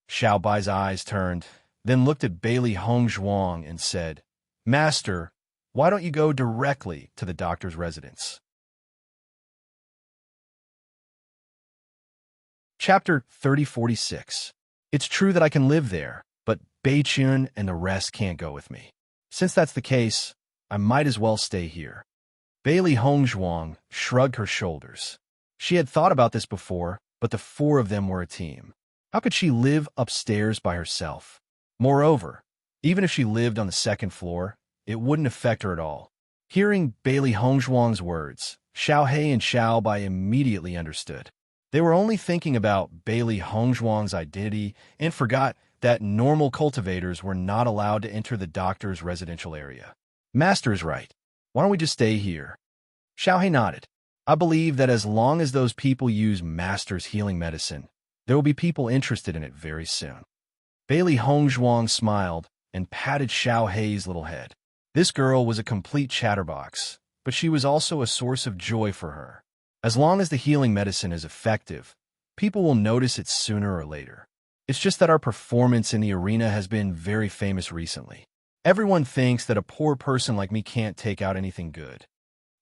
Xiao Bai's eyes turned, then looked at Bailey Hongzhuang and said, "Master, why don't you go directly to the doctor's residence?" Chapter 3046. It's true that I can live there, but Beichun and the rest can't go with me. Since that's the case, I might as well stay here. Bailey Hongzhuang shrugged her shoulders. She had thought about this before, but the four of them were a team. How could she live upstairs by herself? Moreover, even if she lived on the second floor, it wouldn't affect her at all. Hearing Bailey Hongzhuang's words, Xiao He and Xiao Bai immediately understood. They were only thinking about Bailey Hongzhuang's identity and forgot that normal cultivators were not allowed to enter the doctor's residential area. Master is right. Why don't we just stay here? Xiao He nodded. I believe that as long as those people use Master's healing medicine, there will be people interested in it very soon. Bailey Hongzhuang smiled and patted Xiao Hei's little head. This girl was a complete chatterbox, but she was also a source of joy for her. As long as the healing medicine is effective, people will notice it sooner or later. It's just that our performance in the arena has been very famous recently. Everyone thinks that a poor person like me can't take out anything good.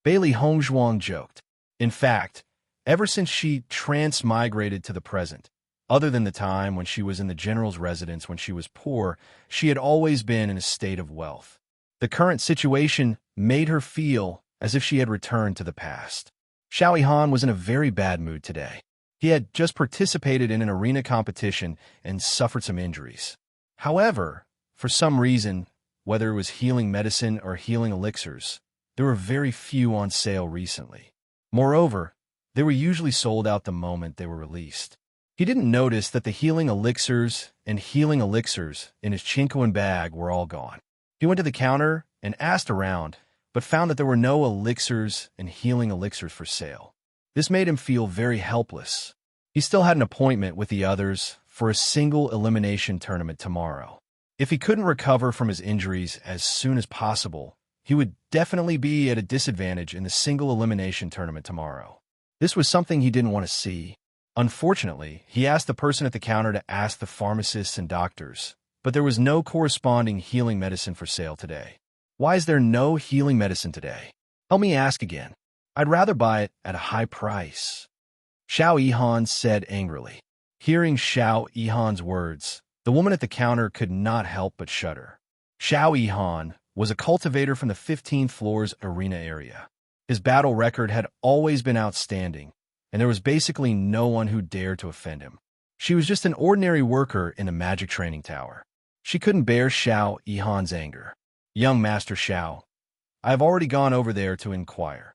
Bailey Hongzhuang joked. In fact, ever since she transmigrated to the present, other than the time when she was in the general's residence when she was poor, she had always been in a state of wealth. The current situation made her feel as if she had returned to the past. Xiao Yihan was in a very bad mood today. He had just participated in an arena competition and suffered some injuries. However, for some reason, whether it was healing medicine or healing elixirs, there were very few on sale recently. Moreover, they were usually sold out the moment they were released. He didn't notice that the healing elixirs and healing elixirs in his Chinkoan bag were all gone. He went to the counter and asked around, but found that there were no elixirs and healing elixirs for sale. This made him feel very helpless. He still had an appointment with the others for a single elimination tournament tomorrow. If he couldn't recover from his injuries as soon as possible, he would definitely be at a disadvantage in the single elimination tournament tomorrow. This was something he didn't want to see. Unfortunately, he asked the person at the counter to ask the pharmacists and doctors, but there was no corresponding healing medicine for sale today. Why is there no healing medicine today? Help me ask again. I'd rather buy it at a high price. Xiao Yihan said angrily. Hearing Xiao Yihan's words, the woman at the counter could not help but shudder. Xiao Yihan was a cultivator from the 15th floor's arena area. His battle record had always been outstanding, and there was basically no one who dared to offend him. She was just an ordinary worker in the magic training tower. She couldn't bear Xiao Yihan's anger. Young Master Xiao, I have already gone over there to inquire.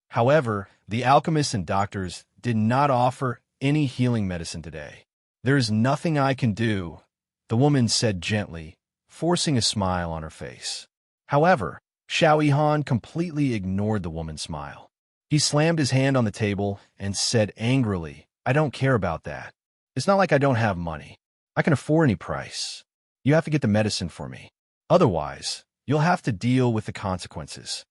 However, the alchemists and doctors did not offer any healing medicine today. There is nothing I can do, the woman said gently, forcing a smile on her face. However, Xiao Yihan completely ignored the woman's smile. He slammed his hand on the table and said angrily, I don't care about that. It's not like I don't have money. I can afford any price. You have to get the medicine for me. Otherwise, you'll have to deal with the consequences.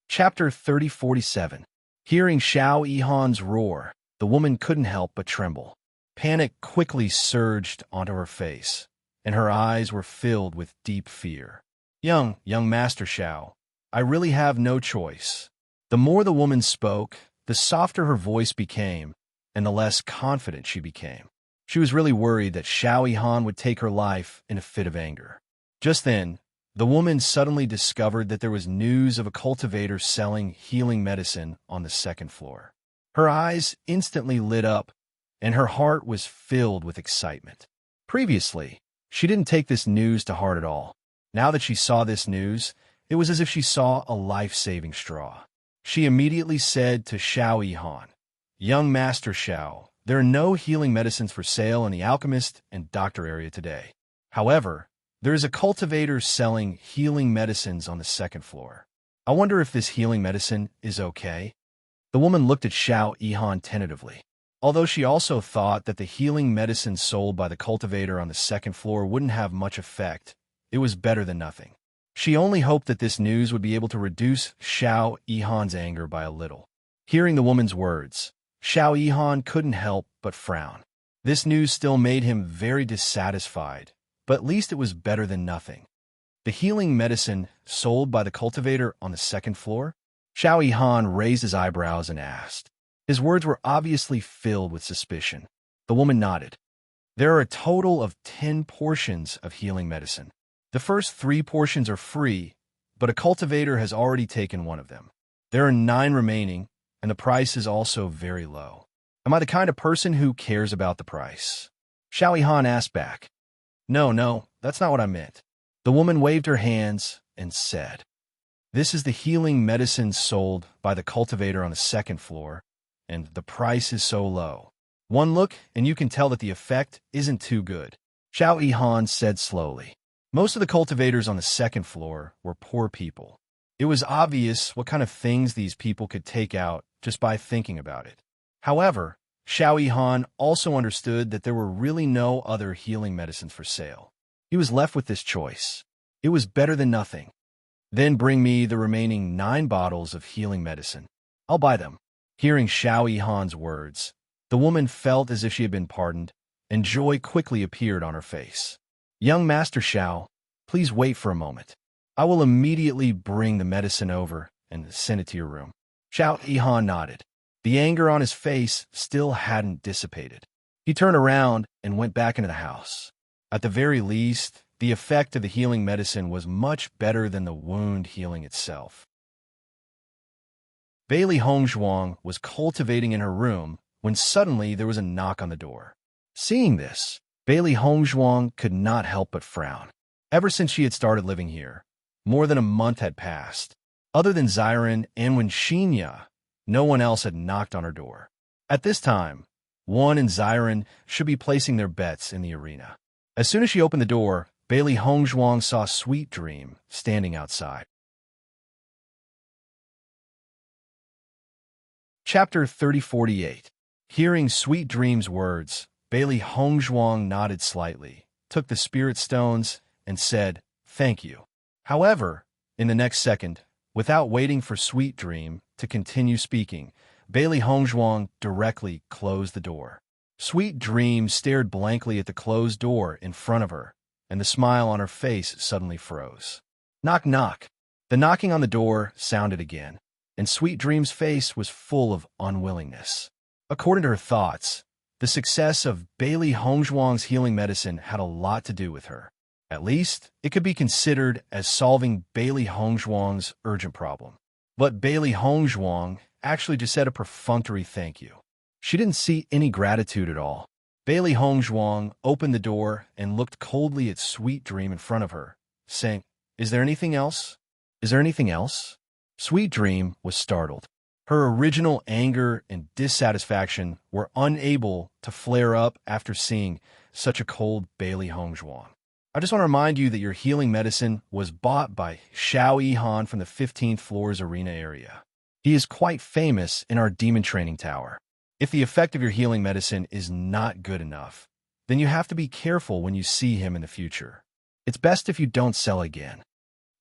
Chapter 3047. Hearing Xiao Yihan's roar, the woman couldn't help but tremble. Panic quickly surged onto her face, and her eyes were filled with deep fear. Young Master Xiao, I really have no choice. The more the woman spoke, the softer her voice became, and the less confident she became. She was really worried that Xiao Yihan would take her life in a fit of anger. Just then, the woman suddenly discovered that there was news of a cultivator selling healing medicine on the second floor. Her eyes instantly lit up, and her heart was filled with excitement. Previously, she didn't take this news to heart at all. Now that she saw this news, it was as if she saw a life-saving straw. She immediately said to Xiao Yihan, Young Master Xiao, there are no healing medicines for sale in the alchemist and doctor area today. However, there is a cultivator selling healing medicines on the second floor. I wonder if this healing medicine is okay? The woman looked at Xiao Yihan tentatively. Although she also thought that the healing medicine sold by the cultivator on the second floor wouldn't have much effect, it was better than nothing. She only hoped that this news would be able to reduce Xiao Yihan's anger by a little. Hearing the woman's words, Xiao Yihan couldn't help but frown. This news still made him very dissatisfied, but at least it was better than nothing. The healing medicine sold by the cultivator on the second floor? Xiao Yihan raised his eyebrows and asked. His words were obviously filled with suspicion. The woman nodded. There are a total of 10 portions of healing medicine. The first 3 portions are free, but a cultivator has already taken one of them. There are 9 remaining, and the price is also very low. Am I the kind of person who cares about the price? Xiao Han asked back. No, that's not what I meant. The woman waved her hands and said, "This is the healing medicine sold by the cultivator on the 2nd floor, and the price is so low. One look, and you can tell that the effect isn't too good." Xiao Han said slowly. Most of the cultivators on the 2nd floor were poor people. It was obvious what kind of things these people could take out just by thinking about it. However, Xiao Han also understood that there were really no other healing medicines for sale. He was left with this choice. It was better than nothing. "Then bring me the remaining 9 bottles of healing medicine. I'll buy them." Hearing Xiao Han's words, the woman felt as if she had been pardoned, and joy quickly appeared on her face. "Young Master Xiao, please wait for a moment. I will immediately bring the medicine over and send it to your room." Xiao Han nodded. The anger on his face still hadn't dissipated. He turned around and went back into the house. At the very least, the effect of the healing medicine was much better than the wound healing itself. Bailey Hongzhuang was cultivating in her room when suddenly there was a knock on the door. Seeing this, Bailey Hongzhuang could not help but frown. Ever since she had started living here, more than a month had passed. Other than Xiren and Wenxinya, no one else had knocked on her door. At this time, Wan and Xiren should be placing their bets in the arena. As soon as she opened the door, Bailey Hongzhuang saw Sweet Dream standing outside. Chapter 3048. Hearing Sweet Dream's words, Bailey Hongzhuang nodded slightly, took the spirit stones, and said, "Thank you." However, in the next second, without waiting for Sweet Dream to continue speaking, Bailey Hongzhuang directly closed the door. Sweet Dream stared blankly at the closed door in front of her, and the smile on her face suddenly froze. Knock, knock. The knocking on the door sounded again, and Sweet Dream's face was full of unwillingness. According to her thoughts, the success of Bailey Hongzhuang's healing medicine had a lot to do with her. At least, it could be considered as solving Bailey Hongzhuang's urgent problem. But Bailey Hongzhuang actually just said a perfunctory thank you. She didn't see any gratitude at all. Bailey Hongzhuang opened the door and looked coldly at Sweet Dream in front of her, saying, "Is there anything else? Is there anything else?" Sweet Dream was startled. Her original anger and dissatisfaction were unable to flare up after seeing such a cold Bailey Hongzhuang. "I just want to remind you that your healing medicine was bought by Xiao Han from the 15th floor's arena area. He is quite famous in our demon training tower. If the effect of your healing medicine is not good enough, then you have to be careful when you see him in the future. It's best if you don't sell again."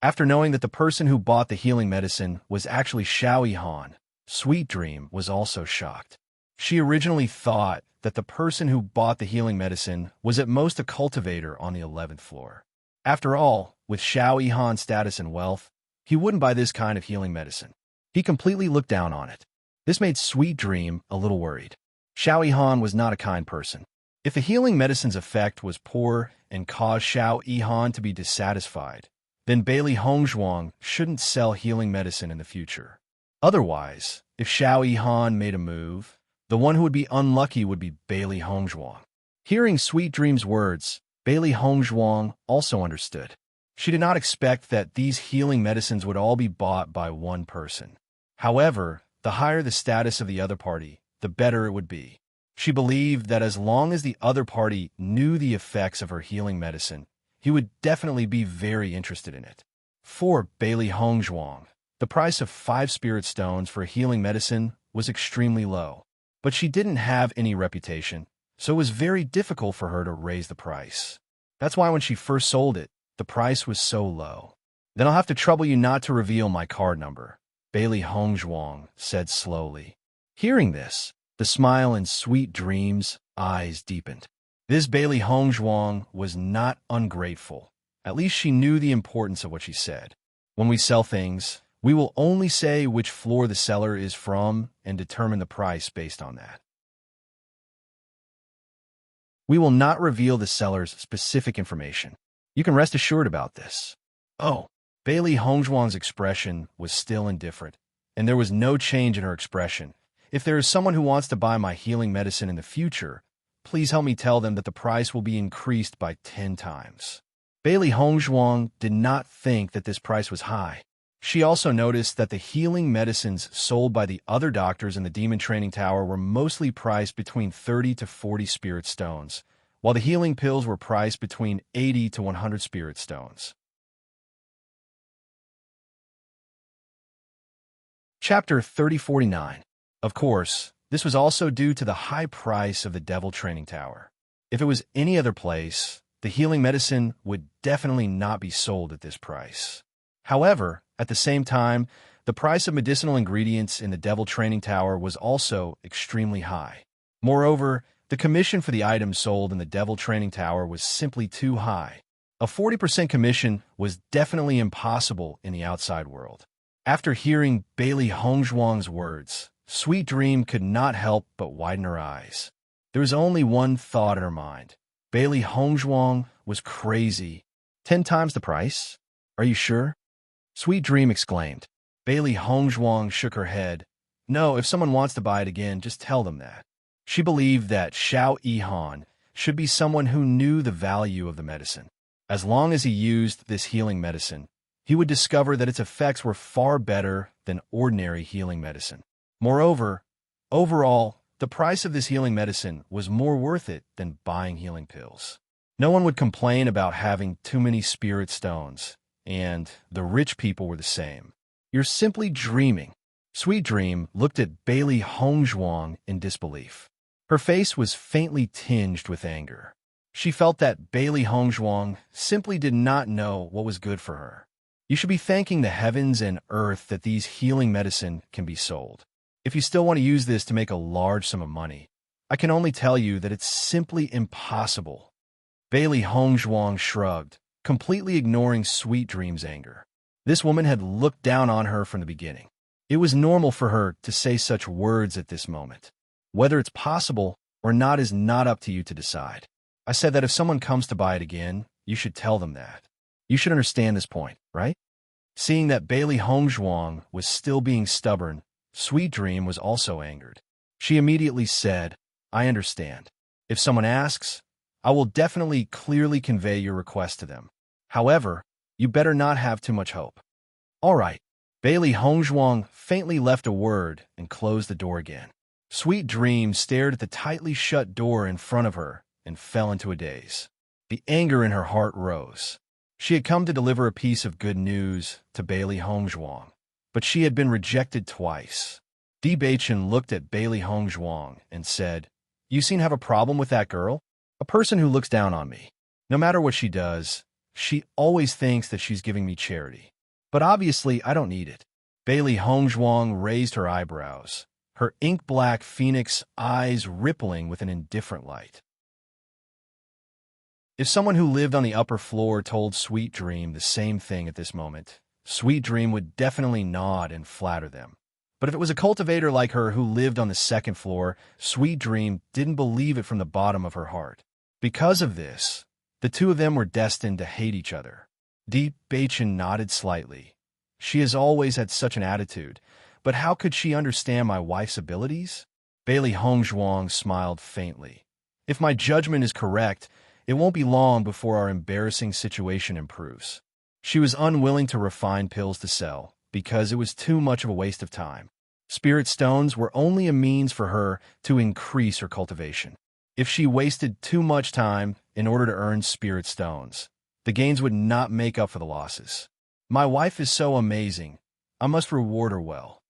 After knowing that the person who bought the healing medicine was actually Xiao Han, Sweet Dream was also shocked. She originally thought that the person who bought the healing medicine was at most a cultivator on the 11th floor. After all, with Xiao Han's status and wealth, he wouldn't buy this kind of healing medicine. He completely looked down on it. This made Sweet Dream a little worried. Xiao Han was not a kind person. If the healing medicine's effect was poor and caused Xiao Han to be dissatisfied, then Bailey Hongzhuang shouldn't sell healing medicine in the future. Otherwise, if Xiao Han made a move, the one who would be unlucky would be Bailey Hongzhuang. Hearing Sweet Dream's words, Bailey Hongzhuang also understood. She did not expect that these healing medicines would all be bought by one person. However, the higher the status of the other party, the better it would be. She believed that as long as the other party knew the effects of her healing medicine, he would definitely be very interested in it. For Bailey Hongzhuang, the price of 5 spirit stones for a healing medicine was extremely low, but she didn't have any reputation, so it was very difficult for her to raise the price. That's why when she first sold it, the price was so low. "Then I'll have to trouble you not to reveal my card number," Bailey Hongzhuang said slowly. Hearing this, the smile in Sweet Dream's eyes deepened. This Bailey Hongzhuang was not ungrateful. At least she knew the importance of what she said. "When we sell things, we will only say which floor the seller is from and determine the price based on that." We will not reveal the seller's specific information. You can rest assured about this. Oh, Bailey Hongzhuang's expression was still indifferent, and there was no change in her expression. If there is someone who wants to buy my healing medicine in the future, please help me tell them that the price will be increased by 10 times. Bailey Hongzhuang did not think that this price was high. She also noticed that the healing medicines sold by the other doctors in the Demon Training Tower were mostly priced between 30 to 40 spirit stones, while the healing pills were priced between 80 to 100 spirit stones. Chapter 3049. Of course, this was also due to the high price of the Devil Training Tower. If it was any other place, the healing medicine would definitely not be sold at this price. However, at the same time, the price of medicinal ingredients in the Devil Training Tower was also extremely high. Moreover, the commission for the items sold in the Devil Training Tower was simply too high. A 40% commission was definitely impossible in the outside world. After hearing Bailey Hongzhuang's words, Sweet Dream could not help but widen her eyes. There was only one thought in her mind. Bailey Hongzhuang was crazy. 10 times the price? Are you sure? Sweet Dream exclaimed. Bailey Hongzhuang shook her head. No, if someone wants to buy it again, just tell them that. She believed that Xiao Yihan should be someone who knew the value of the medicine. As long as he used this healing medicine, he would discover that its effects were far better than ordinary healing medicine. Moreover, overall, the price of this healing medicine was more worth it than buying healing pills. No one would complain about having too many spirit stones, and the rich people were the same. You're simply dreaming. Sweet Dream looked at Bailey Hongzhuang in disbelief. Her face was faintly tinged with anger. She felt that Bailey Hongzhuang simply did not know what was good for her. You should be thanking the heavens and earth that these healing medicine can be sold. If you still want to use this to make a large sum of money, I can only tell you that it's simply impossible. Bailey Hongzhuang shrugged, completely ignoring Sweet Dream's anger. This woman had looked down on her from the beginning. It was normal for her to say such words at this moment. Whether it's possible or not is not up to you to decide. I said that if someone comes to buy it again, you should tell them that. You should understand this point, right? Seeing that Bailey Hongzhuang was still being stubborn, Sweet Dream was also angered. She immediately said, I understand. If someone asks, I will definitely clearly convey your request to them. However, you better not have too much hope. All right. Bailey Hongzhuang faintly left a word and closed the door again. Sweet Dream stared at the tightly shut door in front of her and fell into a daze. The anger in her heart rose. She had come to deliver a piece of good news to Bailey Hongzhuang, but she had been rejected twice. Bewitching looked at Bailey Hongzhuang and said, You seem to have a problem with that girl? A person who looks down on me. No matter what she does, she always thinks that she's giving me charity. But obviously, I don't need it. Bailey Hongzhuang raised her eyebrows, her ink-black phoenix eyes rippling with an indifferent light. If someone who lived on the upper floor told Sweet Dream the same thing at this moment, Sweet Dream would definitely nod and flatter them. But if it was a cultivator like her who lived on the second floor, Sweet Dream didn't believe it from the bottom of her heart. Because of this, the two of them were destined to hate each other. Bewitching nodded slightly. She has always had such an attitude, but how could she understand my wife's abilities? Bailey Hongzhuang smiled faintly. If my judgment is correct, it won't be long before our embarrassing situation improves. She was unwilling to refine pills to sell, because it was too much of a waste of time. Spirit stones were only a means for her to increase her cultivation. If she wasted too much time in order to earn spirit stones, the gains would not make up for the losses. My wife is so amazing. I must reward her well.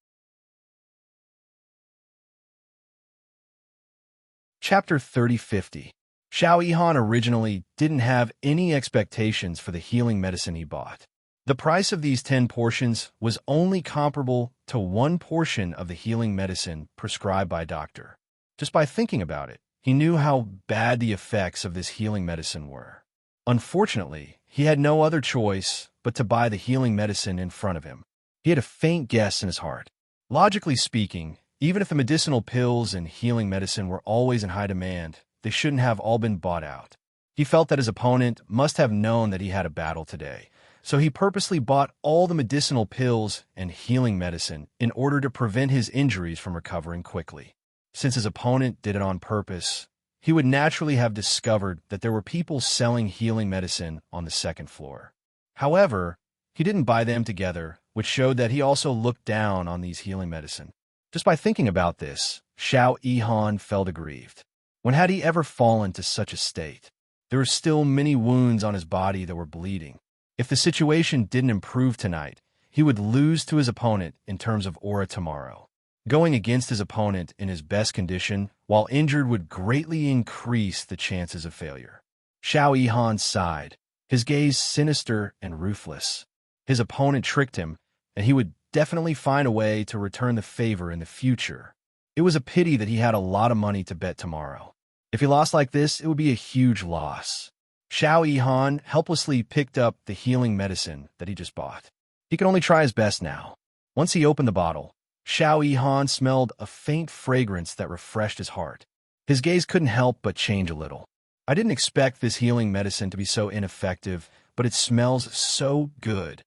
Chapter 3050. Xiao Yihan originally didn't have any expectations for the healing medicine he bought. The price of these 10 portions was only comparable to 1 portion of the healing medicine prescribed by a doctor. Just by thinking about it, he knew how bad the effects of this healing medicine were. Unfortunately, he had no other choice but to buy the healing medicine in front of him. He had a faint guess in his heart. Logically speaking, even if the medicinal pills and healing medicine were always in high demand, they shouldn't have all been bought out. He felt that his opponent must have known that he had a battle today, so he purposely bought all the medicinal pills and healing medicine in order to prevent his injuries from recovering quickly. Since his opponent did it on purpose, he would naturally have discovered that there were people selling healing medicine on the second floor. However, he didn't buy them together, which showed that he also looked down on these healing medicine. Just by thinking about this, Xiao Yihan felt aggrieved. When had he ever fallen to such a state? There were still many wounds on his body that were bleeding. If the situation didn't improve tonight, he would lose to his opponent in terms of aura tomorrow. Going against his opponent in his best condition while injured would greatly increase the chances of failure. Xiao Yihan sighed, his gaze sinister and ruthless. His opponent tricked him, and he would definitely find a way to return the favor in the future. It was a pity that he had a lot of money to bet tomorrow. If he lost like this, it would be a huge loss. Xiao Yihan helplessly picked up the healing medicine that he just bought. He could only try his best now. Once he opened the bottle, Xiao Yihan smelled a faint fragrance that refreshed his heart. His gaze couldn't help but change a little. I didn't expect this healing medicine to be so ineffective, but it smells so good.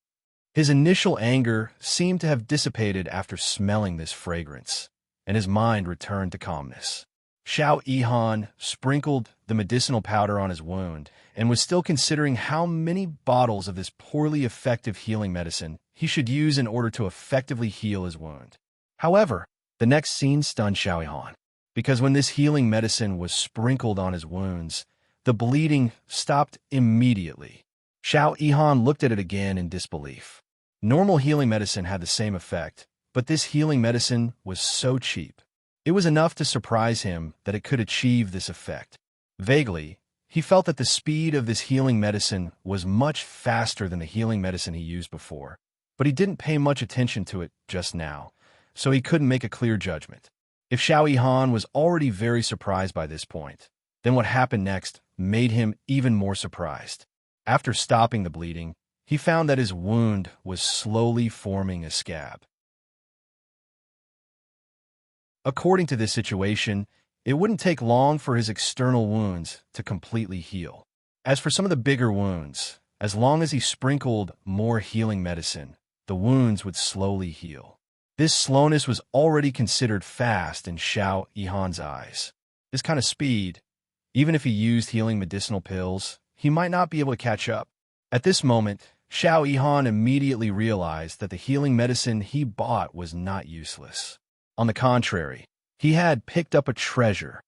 His initial anger seemed to have dissipated after smelling this fragrance, and his mind returned to calmness. Xiao Yihan sprinkled the medicinal powder on his wound and was still considering how many bottles of this poorly effective healing medicine he should use in order to effectively heal his wound. However, the next scene stunned Xiao Yihan, because when this healing medicine was sprinkled on his wounds, the bleeding stopped immediately. Xiao Yihan looked at it again in disbelief. Normal healing medicine had the same effect, but this healing medicine was so cheap. It was enough to surprise him that it could achieve this effect. Vaguely, he felt that the speed of this healing medicine was much faster than the healing medicine he used before, but he didn't pay much attention to it just now, so he couldn't make a clear judgment. If Xiao Yihan was already very surprised by this point, then what happened next made him even more surprised. After stopping the bleeding, he found that his wound was slowly forming a scab. According to this situation, it wouldn't take long for his external wounds to completely heal. As for some of the bigger wounds, as long as he sprinkled more healing medicine, the wounds would slowly heal. This slowness was already considered fast in Xiao Yihan's eyes. This kind of speed, even if he used healing medicinal pills, he might not be able to catch up. At this moment, Xiao Yihan immediately realized that the healing medicine he bought was not useless. On the contrary, he had picked up a treasure.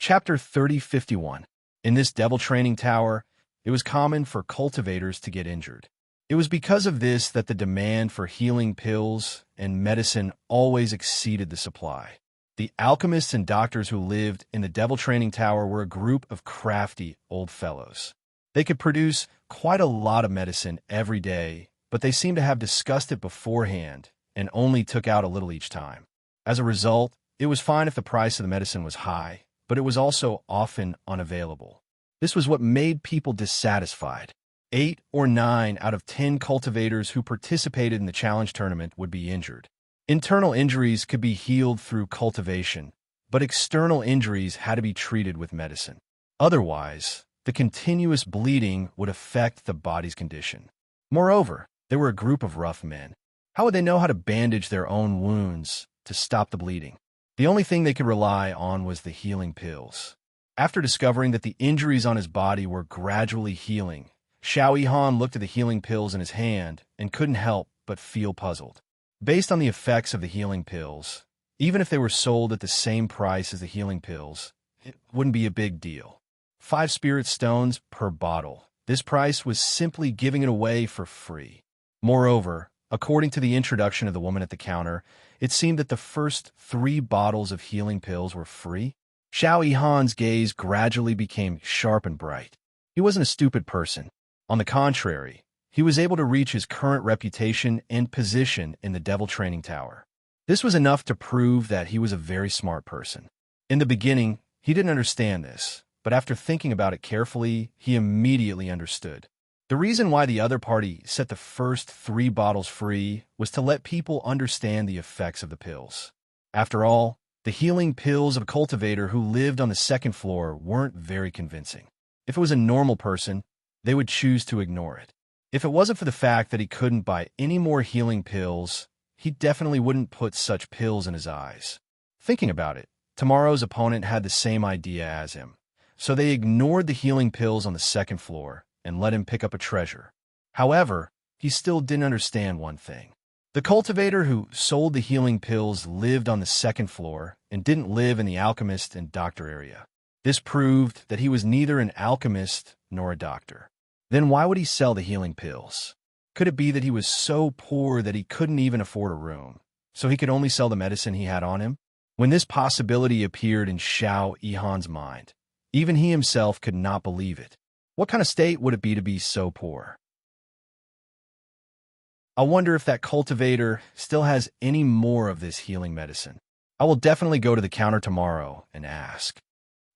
Chapter 3051. In this devil training tower, it was common for cultivators to get injured. It was because of this that the demand for healing pills and medicine always exceeded the supply. The alchemists and doctors who lived in the devil training tower were a group of crafty old fellows. They could produce quite a lot of medicine every day, but they seemed to have discussed it beforehand and only took out a little each time. As a result, it was fine if the price of the medicine was high, but it was also often unavailable. This was what made people dissatisfied. 8 or 9 out of 10 cultivators who participated in the challenge tournament would be injured. Internal injuries could be healed through cultivation, but external injuries had to be treated with medicine. Otherwise, the continuous bleeding would affect the body's condition. Moreover, they were a group of rough men. How would they know how to bandage their own wounds to stop the bleeding? The only thing they could rely on was the healing pills. After discovering that the injuries on his body were gradually healing, Xiao Yihan looked at the healing pills in his hand and couldn't help but feel puzzled. Based on the effects of the healing pills, even if they were sold at the same price as the healing pills, it wouldn't be a big deal. 5 spirit stones per bottle. This price was simply giving it away for free. Moreover, according to the introduction of the woman at the counter, it seemed that the first 3 bottles of healing pills were free. Xiao Yihan's gaze gradually became sharp and bright. He wasn't a stupid person. On the contrary, he was able to reach his current reputation and position in the Devil Training Tower. This was enough to prove that he was a very smart person. In the beginning, he didn't understand this, but after thinking about it carefully, he immediately understood. The reason why the other party set the first 3 bottles free was to let people understand the effects of the pills. After all, the healing pills of a cultivator who lived on the second floor weren't very convincing. If it was a normal person, they would choose to ignore it. If it wasn't for the fact that he couldn't buy any more healing pills, he definitely wouldn't put such pills in his eyes. Thinking about it, tomorrow's opponent had the same idea as him, so they ignored the healing pills on the second floor and let him pick up a treasure. However, he still didn't understand one thing. The cultivator who sold the healing pills lived on the second floor and didn't live in the alchemist and doctor area. This proved that he was neither an alchemist nor a doctor. Then why would he sell the healing pills? Could it be that he was so poor that he couldn't even afford a room, so he could only sell the medicine he had on him? When this possibility appeared in Xiao Yihan's mind, even he himself could not believe it. What kind of state would it be to be so poor? I wonder if that cultivator still has any more of this healing medicine. I will definitely go to the counter tomorrow and ask.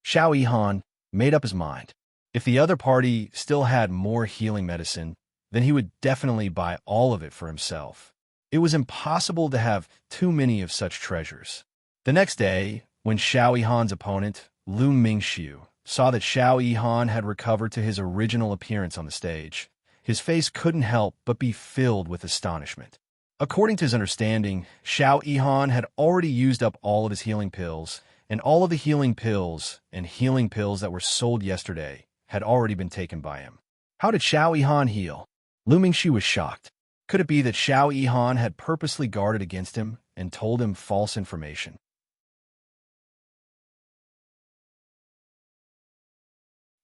Xiao Yihan made up his mind. If the other party still had more healing medicine, then he would definitely buy all of it for himself. It was impossible to have too many of such treasures. The next day, when Xiao Yihan's opponent, Lu Mingxiu, saw that Xiao Yihan had recovered to his original appearance on the stage, his face couldn't help but be filled with astonishment. According to his understanding, Xiao Yihan had already used up all of his healing pills, and all of the healing pills and healing pills that were sold yesterday had already been taken by him. How did Xiao Yihan heal? Lu Mingxiu was shocked. Could it be that Xiao Yihan had purposely guarded against him and told him false information?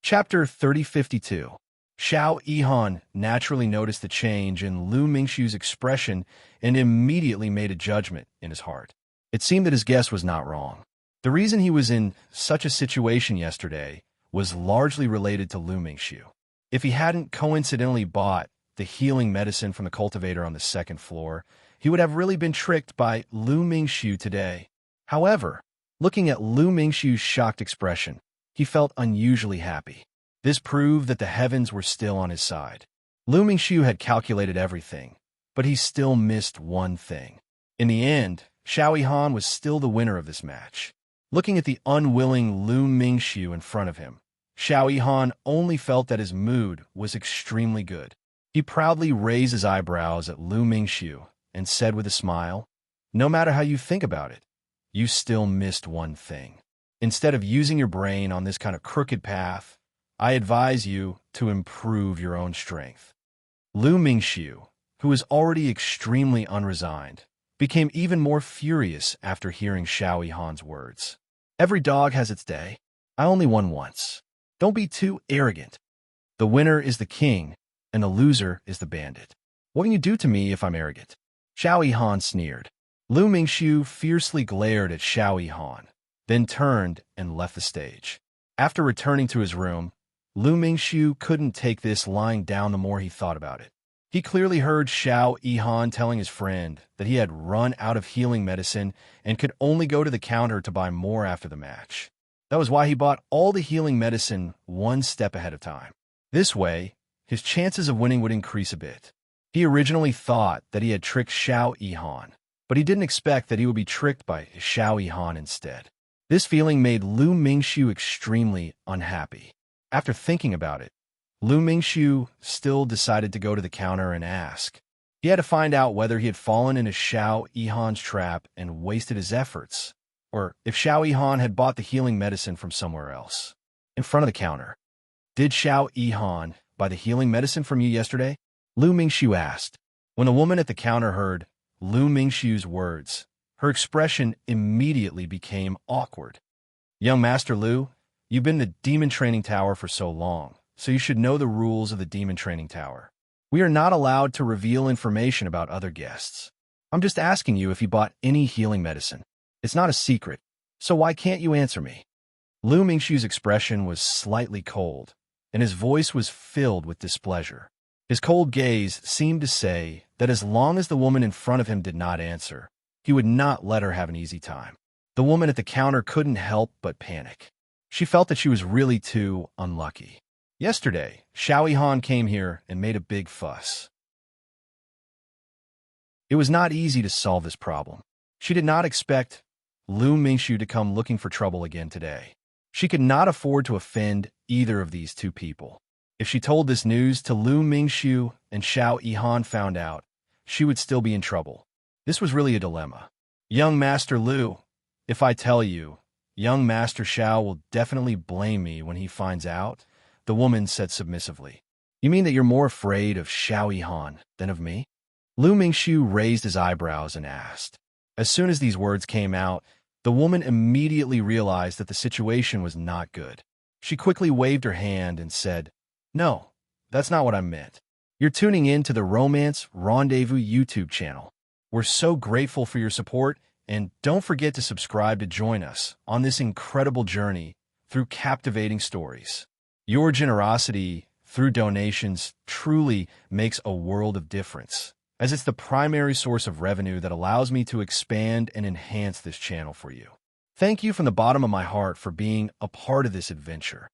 Chapter 3052. Xiao Yihan naturally noticed the change in Lu Mingxiu's expression and immediately made a judgment in his heart. It seemed that his guess was not wrong. The reason he was in such a situation yesterday was largely related to Lu Mingxiu. If he hadn't coincidentally bought the healing medicine from the cultivator on the second floor, he would have really been tricked by Lu Mingxiu today. However, looking at Lu Mingxiu's shocked expression, he felt unusually happy. This proved that the heavens were still on his side. Lu Mingxiu had calculated everything, but he still missed one thing. In the end, Xiao Yihan was still the winner of this match. Looking at the unwilling Lu Mingxiu in front of him, Xiao Yihan only felt that his mood was extremely good. He proudly raised his eyebrows at Lu Mingxiu and said with a smile, "No matter how you think about it, you still missed one thing. Instead of using your brain on this kind of crooked path, I advise you to improve your own strength." Lu Mingxiu, who was already extremely unresigned, became even more furious after hearing Xiao Yihan's words. "Every dog has its day. I only won once. Don't be too arrogant. The winner is the king, and the loser is the bandit. What can you do to me if I'm arrogant?" Xiao Yihan sneered. Lu Mingxiu fiercely glared at Xiao Yihan, then turned and left the stage. After returning to his room, Lu Mingxiu couldn't take this lying down the more he thought about it. He clearly heard Xiao Yihan telling his friend that he had run out of healing medicine and could only go to the counter to buy more after the match. That was why he bought all the healing medicine one step ahead of time. This way, his chances of winning would increase a bit. He originally thought that he had tricked Xiao Yihan, but he didn't expect that he would be tricked by Xiao Yihan instead. This feeling made Lu Mingxiu extremely unhappy. After thinking about it, Lu Mingxiu still decided to go to the counter and ask. He had to find out whether he had fallen into Xiao Yihan's trap and wasted his efforts, or if Xiao Yihan had bought the healing medicine from somewhere else. In front of the counter, "Did Xiao Yihan buy the healing medicine from you yesterday?" Lu Mingxiu asked. When the woman at the counter heard Lu Mingxiu's words, her expression immediately became awkward. "Young Master Lu, you've been in the demon training tower for so long, so you should know the rules of the demon training tower. We are not allowed to reveal information about other guests. I'm just asking you if you bought any healing medicine. It's not a secret, so why can't you answer me?" Lu Mingxiu's expression was slightly cold, and his voice was filled with displeasure. His cold gaze seemed to say that as long as the woman in front of him did not answer, he would not let her have an easy time. The woman at the counter couldn't help but panic. She felt that she was really too unlucky. Yesterday, Xiao Yihan came here and made a big fuss. It was not easy to solve this problem. She did not expect Lu Mingxiu to come looking for trouble again today. She could not afford to offend either of these two people. If she told this news to Lu Mingxiu and Xiao Yihan found out, she would still be in trouble. This was really a dilemma. Young Master Lu, if I tell you, young Master Xiao will definitely blame me when he finds out, the woman said submissively. You mean that you're more afraid of Xiao Yihan than of me? Lu Mingxiu raised his eyebrows and asked. As soon as these words came out, the woman immediately realized that the situation was not good. She quickly waved her hand and said, No, that's not what I meant. You're tuning in to the Romance Rendezvous YouTube channel. We're so grateful for your support, and don't forget to subscribe to join us on this incredible journey through captivating stories. Your generosity through donations truly makes a world of difference, as it's the primary source of revenue that allows me to expand and enhance this channel for you. Thank you from the bottom of my heart for being a part of this adventure.